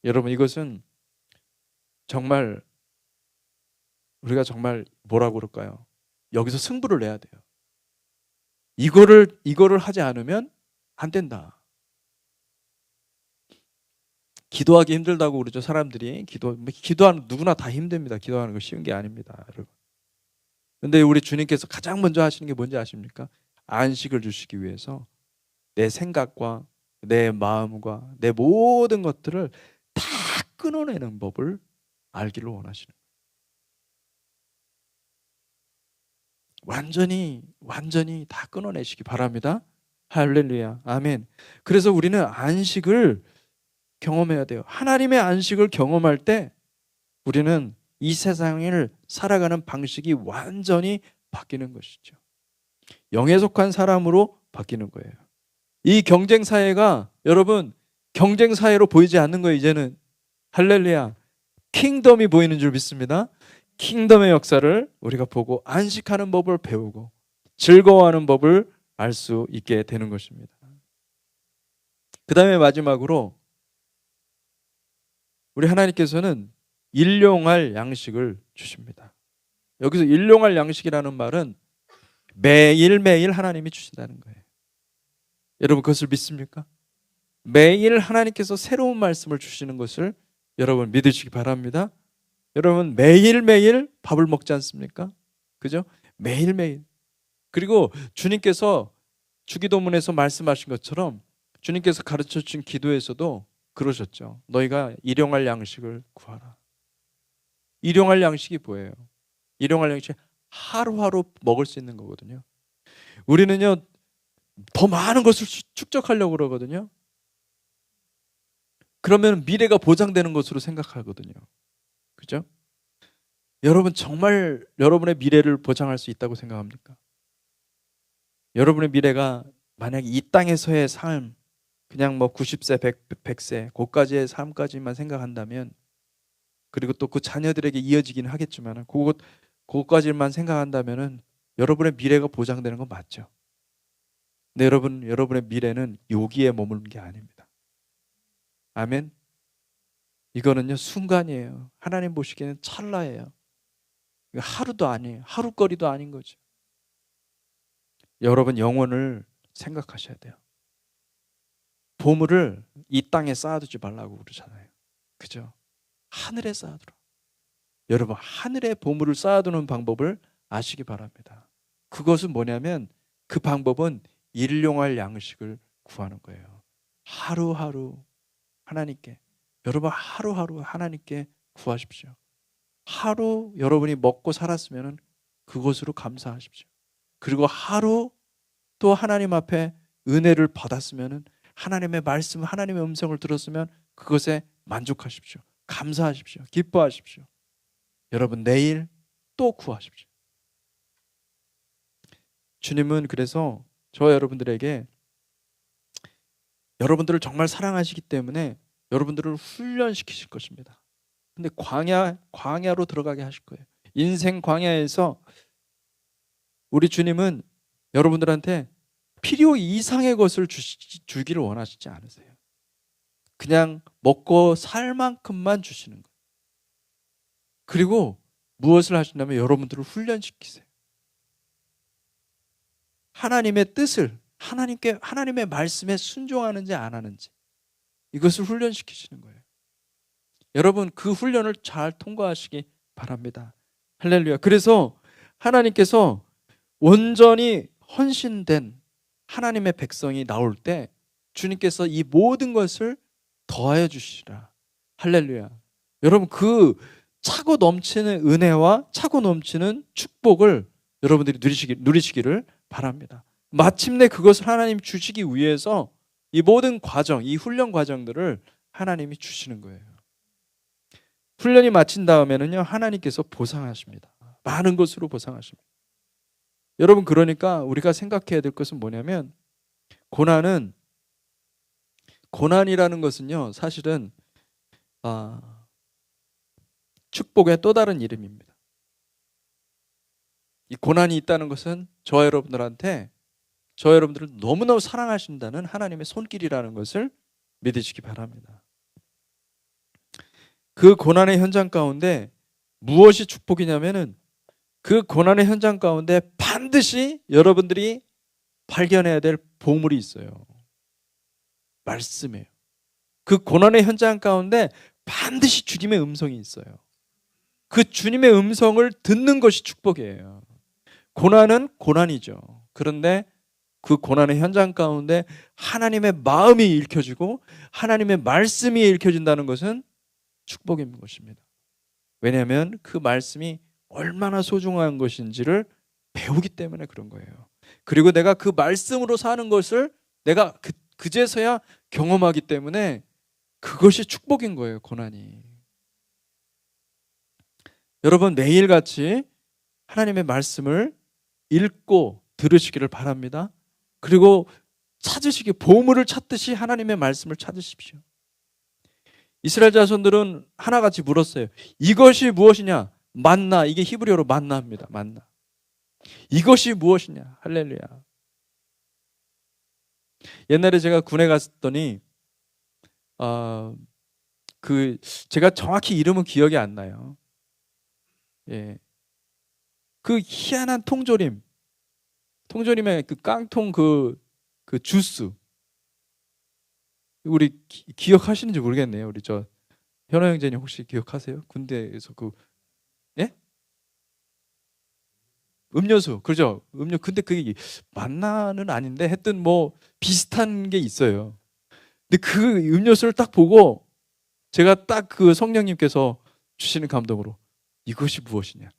여러분, 이것은 정말 우리가 정말 뭐라고 그럴까요? 여기서 승부를 내야 돼요. 이거를 하지 않으면 안 된다. 기도하기 힘들다고 그러죠, 사람들이. 기도하는, 누구나 다 힘듭니다. 기도하는 거 쉬운 게 아닙니다, 여러분. 근데 우리 주님께서 가장 먼저 하시는 게 뭔지 아십니까? 안식을 주시기 위해서 내 생각과 내 마음과 내 모든 것들을 다 끊어내는 법을 알기를 원하시는 거예요. 완전히 다 끊어내시기 바랍니다. 할렐루야, 아멘. 그래서 우리는 안식을 경험해야 돼요. 하나님의 안식을 경험할 때 우리는 이 세상을 살아가는 방식이 완전히 바뀌는 것이죠. 영에 속한 사람으로 바뀌는 거예요. 이 경쟁 사회가 여러분 경쟁 사회로 보이지 않는 거예요. 이제는 할렐루야, 킹덤이 보이는 줄 믿습니다. 킹덤의 역사를 우리가 보고 안식하는 법을 배우고 즐거워하는 법을 알 수 있게 되는 것입니다. 그 다음에 마지막으로 우리 하나님께서는 일용할 양식을 주십니다. 여기서 일용할 양식이라는 말은 매일매일 하나님이 주신다는 거예요. 여러분, 그것을 믿습니까? 매일 하나님께서 새로운 말씀을 주시는 것을 여러분 믿으시기 바랍니다. 여러분, 매일매일 밥을 먹지 않습니까? 그죠? 매일매일. 그리고 주님께서 주기도문에서 말씀하신 것처럼 주님께서 가르쳐 주신 기도에서도 그러셨죠. 너희가 일용할 양식을 구하라. 일용할 양식이 뭐예요? 일용할 양식이 하루하루 먹을 수 있는 거거든요. 우리는요, 더 많은 것을 축적하려고 그러거든요. 그러면 미래가 보장되는 것으로 생각하거든요. 그죠? 여러분, 정말 여러분의 미래를 보장할 수 있다고 생각합니까? 여러분의 미래가 만약에 이 땅에서의 삶, 그냥 뭐 90세, 100세, 그까지의 삶까지만 생각한다면, 그리고 또 그 자녀들에게 이어지긴 하겠지만, 그것까지만 생각한다면은 여러분의 미래가 보장되는 건 맞죠. 근데 여러분의 미래는 여기에 머무는 게 아닙니다. 아멘. 이거는요, 순간이에요. 하나님 보시기에는 찰나예요. 하루도 아니에요. 하루거리도 아닌 거죠. 여러분, 영혼을 생각하셔야 돼요. 보물을 이 땅에 쌓아두지 말라고 그러잖아요. 그죠? 하늘에 쌓아두라. 여러분, 하늘에 보물을 쌓아두는 방법을 아시기 바랍니다. 그것은 뭐냐면, 그 방법은 일용할 양식을 구하는 거예요. 하루하루 하나님께, 여러분 하루하루 하나님께 구하십시오. 하루 여러분이 먹고 살았으면 그것으로 감사하십시오. 그리고 하루 또 하나님 앞에 은혜를 받았으면, 하나님의 말씀, 하나님의 음성을 들었으면 그것에 만족하십시오. 감사하십시오. 기뻐하십시오. 여러분, 내일 또 구하십시오. 주님은 그래서 저와 여러분들에게, 여러분들을 정말 사랑하시기 때문에 여러분들을 훈련시키실 것입니다. 근데 광야로 들어가게 하실 거예요. 인생 광야에서 우리 주님은 여러분들한테 필요 이상의 것을 주기를 원하시지 않으세요. 그냥 먹고 살 만큼만 주시는 거예요. 그리고 무엇을 하신다면 여러분들을 훈련시키세요. 하나님의 뜻을, 하나님의 말씀에 순종하는지 안 하는지, 이것을 훈련시키시는 거예요. 여러분, 그 훈련을 잘 통과하시기 바랍니다. 할렐루야. 그래서 하나님께서 온전히 헌신된 하나님의 백성이 나올 때 주님께서 이 모든 것을 더하여 주시리라. 할렐루야. 여러분, 그 차고 넘치는 은혜와 차고 넘치는 축복을 여러분들이 누리시기를 바랍니다. 마침내 그것을 하나님이 주시기 위해서 이 모든 과정, 이 훈련 과정들을 하나님이 주시는 거예요. 훈련이 마친 다음에는요, 하나님께서 보상하십니다. 많은 것으로 보상하십니다. 여러분, 그러니까 우리가 생각해야 될 것은 뭐냐면, 고난이라는 것은요, 사실은 축복의 또 다른 이름입니다. 이 고난이 있다는 것은 저와 여러분들을 너무너무 사랑하신다는 하나님의 손길이라는 것을 믿으시기 바랍니다. 그 고난의 현장 가운데 무엇이 축복이냐면은, 그 고난의 현장 가운데 반드시 여러분들이 발견해야 될 보물이 있어요. 말씀이에요. 그 고난의 현장 가운데 반드시 주님의 음성이 있어요. 그 주님의 음성을 듣는 것이 축복이에요. 고난은 고난이죠. 그런데 그 고난의 현장 가운데 하나님의 마음이 읽혀지고 하나님의 말씀이 읽혀진다는 것은 축복인 것입니다. 왜냐하면 그 말씀이 얼마나 소중한 것인지를 배우기 때문에 그런 거예요. 그리고 내가 그 말씀으로 사는 것을 내가 그제서야 경험하기 때문에 그것이 축복인 거예요, 고난이. 여러분, 매일같이 하나님의 말씀을 읽고 들으시기를 바랍니다. 그리고 보물을 찾듯이 하나님의 말씀을 찾으십시오. 이스라엘 자손들은 하나같이 물었어요. 이것이 무엇이냐? 만나. 이게 히브리어로 만나입니다. 만나. 이것이 무엇이냐? 할렐루야. 옛날에 제가 군에 갔더니 제가 정확히 이름은 기억이 안 나요. 예. 그 희한한 통조림에 그 깡통 그 주스. 우리 기억하시는지 모르겠네요. 우리 저 현호 형제님 혹시 기억하세요? 군대에서 예? 음료수. 그죠? 근데 그게 만나는 아닌데 하여튼 뭐 비슷한 게 있어요. 근데 그 음료수를 딱 보고 제가 딱 그 성령님께서 주시는 감동으로 이것이 무엇이냐?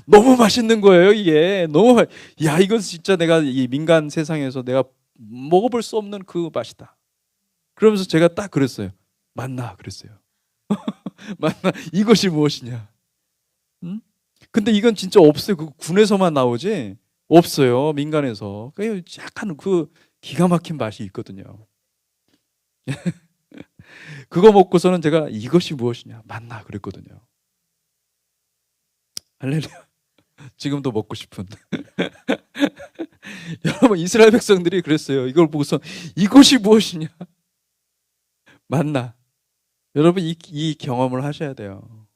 너무 맛있는 거예요, 이게. 야, 이건 진짜 내가 이 민간 세상에서 내가 먹어볼 수 없는 그 맛이다. 그러면서 제가 딱 그랬어요. 만나, 그랬어요. 만나, 이것이 무엇이냐? 응? 근데 이건 진짜 없어요. 그 군에서만 나오지 없어요, 민간에서. 약간 그 기가 막힌 맛이 있거든요. 그거 먹고서는 제가 이것이 무엇이냐? 만나, 그랬거든요. 할렐루야. 지금도 먹고 싶은. 여러분, 이스라엘 백성들이 그랬어요. 이걸 보고서 이것이 무엇이냐? 만나. 여러분, 이 경험을 하셔야 돼요.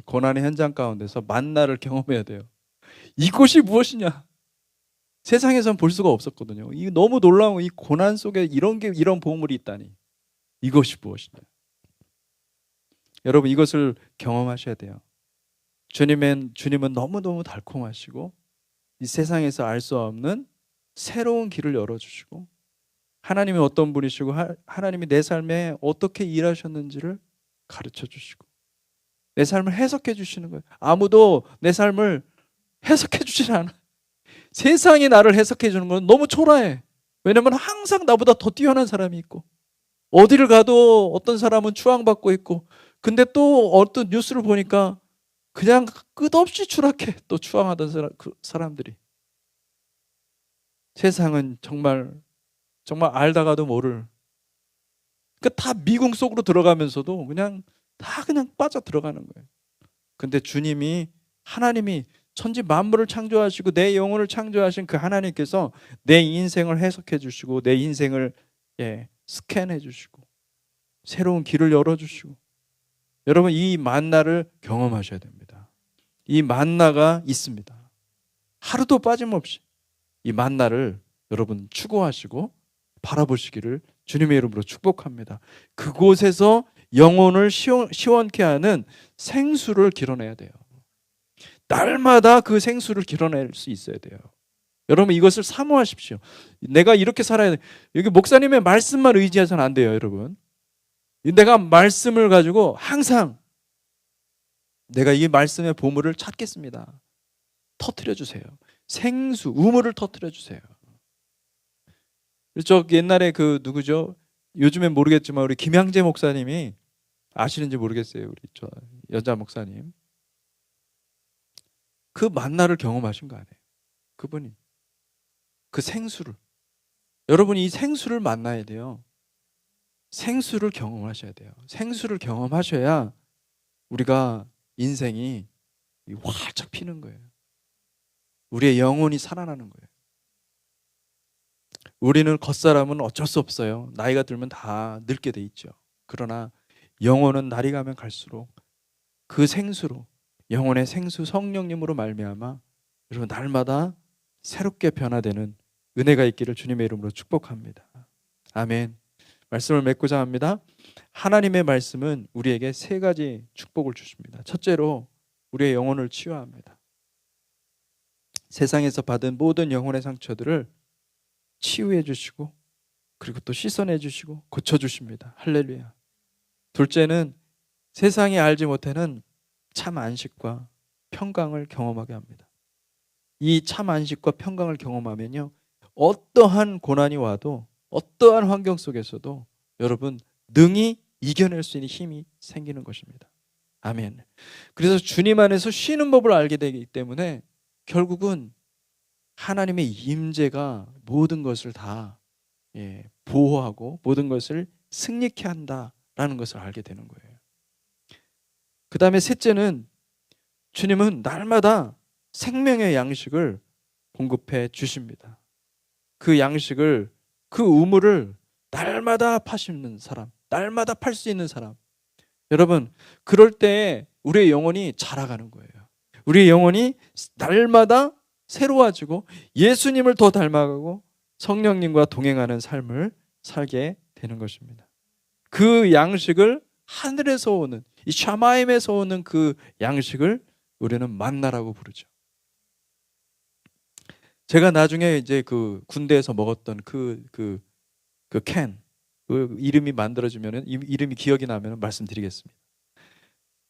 고난의 현장 가운데서 만나를 경험해야 돼요. 이것이 무엇이냐? 세상에선 볼 수가 없었거든요. 이 너무 놀라운 이 고난 속에 이런 보물이 있다니. 이것이 무엇이냐? 여러분, 이것을 경험하셔야 돼요. 주님은 너무너무 달콤하시고 이 세상에서 알 수 없는 새로운 길을 열어주시고, 하나님이 어떤 분이시고 하나님이 내 삶에 어떻게 일하셨는지를 가르쳐 주시고 내 삶을 해석해 주시는 거예요. 아무도 내 삶을 해석해 주질 않아. 세상이 나를 해석해 주는 건 너무 초라해. 왜냐면 항상 나보다 더 뛰어난 사람이 있고, 어디를 가도 어떤 사람은 추앙받고 있고, 근데 또 어떤 뉴스를 보니까 그냥 끝없이 추락해. 또 추앙하던 사람들이. 세상은 정말 알다가도 모를. 그러니까 다 미궁 속으로 들어가면서도 그냥 빠져 들어가는 거예요. 근데 하나님이 천지 만물을 창조하시고 내 영혼을 창조하신 그 하나님께서 내 인생을 해석해 주시고 내 인생을 스캔해 주시고 새로운 길을 열어 주시고, 여러분, 이 만나를 경험하셔야 됩니다. 이 만나가 있습니다. 하루도 빠짐없이 이 만나를 여러분 추구하시고 바라보시기를 주님의 이름으로 축복합니다. 그곳에서 영혼을 시원케 하는 생수를 길어내야 돼요. 날마다 그 생수를 길어낼 수 있어야 돼요. 여러분, 이것을 사모하십시오. 내가 이렇게 살아야 돼. 여기 목사님의 말씀만 의지해서는 안 돼요, 여러분. 내가 말씀을 가지고 항상 내가 이 말씀의 보물을 찾겠습니다. 터뜨려 주세요. 생수, 우물을 터뜨려 주세요. 저 옛날에 누구죠? 요즘엔 모르겠지만 우리 김양재 목사님이 아시는지 모르겠어요. 우리 저 여자 목사님. 그 만나를 경험하신 거 아니에요? 그분이. 그 생수를. 여러분이 이 생수를 만나야 돼요. 생수를 경험하셔야 돼요. 생수를 경험하셔야 우리가 인생이 활짝 피는 거예요. 우리의 영혼이 살아나는 거예요. 우리는 겉사람은 어쩔 수 없어요. 나이가 들면 다 늙게 돼 있죠. 그러나 영혼은 날이 가면 갈수록 그 생수로, 영혼의 생수 성령님으로 말미암아 여러분 날마다 새롭게 변화되는 은혜가 있기를 주님의 이름으로 축복합니다. 아멘. 말씀을 맺고자 합니다. 하나님의 말씀은 우리에게 세 가지 축복을 주십니다. 첫째로 우리의 영혼을 치유합니다. 세상에서 받은 모든 영혼의 상처들을 치유해 주시고 그리고 또 씻어내 주시고 고쳐 주십니다. 할렐루야. 둘째는 세상이 알지 못하는 참 안식과 평강을 경험하게 합니다. 이 참 안식과 평강을 경험하면요, 어떠한 고난이 와도 어떠한 환경 속에서도 여러분 능히 이겨낼 수 있는 힘이 생기는 것입니다. 아멘. 그래서 주님 안에서 쉬는 법을 알게 되기 때문에 결국은 하나님의 임재가 모든 것을 다 보호하고 모든 것을 승리케 한다라는 것을 알게 되는 거예요. 그 다음에 셋째는 주님은 날마다 생명의 양식을 공급해 주십니다. 그 양식을, 그 우물을 날마다 파시는 사람, 날마다 팔 수 있는 사람, 여러분 그럴 때 우리의 영혼이 자라가는 거예요. 우리의 영혼이 날마다 새로워지고 예수님을 더 닮아가고 성령님과 동행하는 삶을 살게 되는 것입니다. 그 양식을, 하늘에서 오는, 이 샤마임에서 오는 그 양식을 우리는 만나라고 부르죠. 제가 나중에 이제 그 군대에서 먹었던 그 캔, 그 이름이 만들어지면은, 이름이 기억이 나면은 말씀드리겠습니다.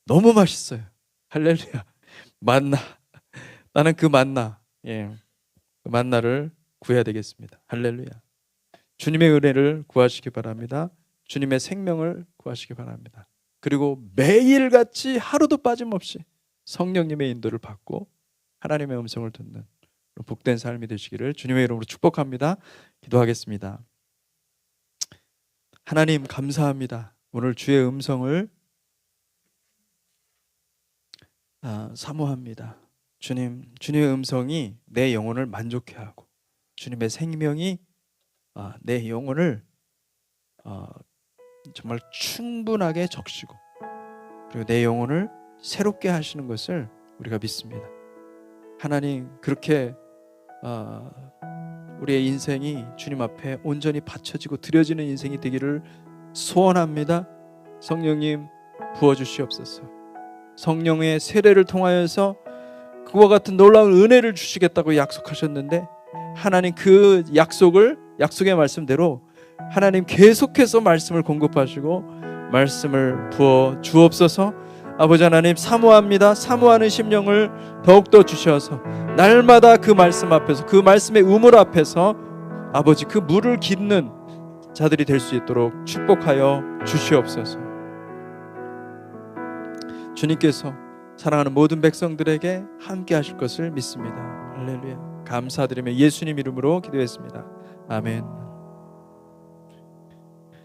너무 맛있어요. 할렐루야. 만나. 나는 그 만나, 그 만나를 구해야 되겠습니다. 할렐루야. 주님의 은혜를 구하시기 바랍니다. 주님의 생명을 구하시기 바랍니다. 그리고 매일같이 하루도 빠짐없이 성령님의 인도를 받고 하나님의 음성을 듣는 복된 삶이 되시기를 주님의 이름으로 축복합니다. 기도하겠습니다. 하나님 감사합니다. 오늘 주의 음성을 사모합니다. 주님, 주님의 음성이 내 영혼을 만족해 하고 주님의 생명이 내 영혼을 정말 충분하게 적시고 그리고 내 영혼을 새롭게 하시는 것을 우리가 믿습니다. 하나님, 그렇게 우리의 인생이 주님 앞에 온전히 바쳐지고 드려지는 인생이 되기를 소원합니다. 성령님 부어주시옵소서. 성령의 세례를 통하여서 그와 같은 놀라운 은혜를 주시겠다고 약속하셨는데 하나님 그 약속의 말씀대로 하나님 계속해서 말씀을 공급하시고 말씀을 부어 주옵소서. 아버지 하나님 사모합니다. 사모하는 심령을 더욱더 주셔서 날마다 그 말씀 앞에서, 그 말씀의 우물 앞에서 아버지 그 물을 깃는 자들이 될 수 있도록 축복하여 주시옵소서. 주님께서 사랑하는 모든 백성들에게 함께 하실 것을 믿습니다. 할렐루야. 감사드리며 예수님 이름으로 기도했습니다. 아멘.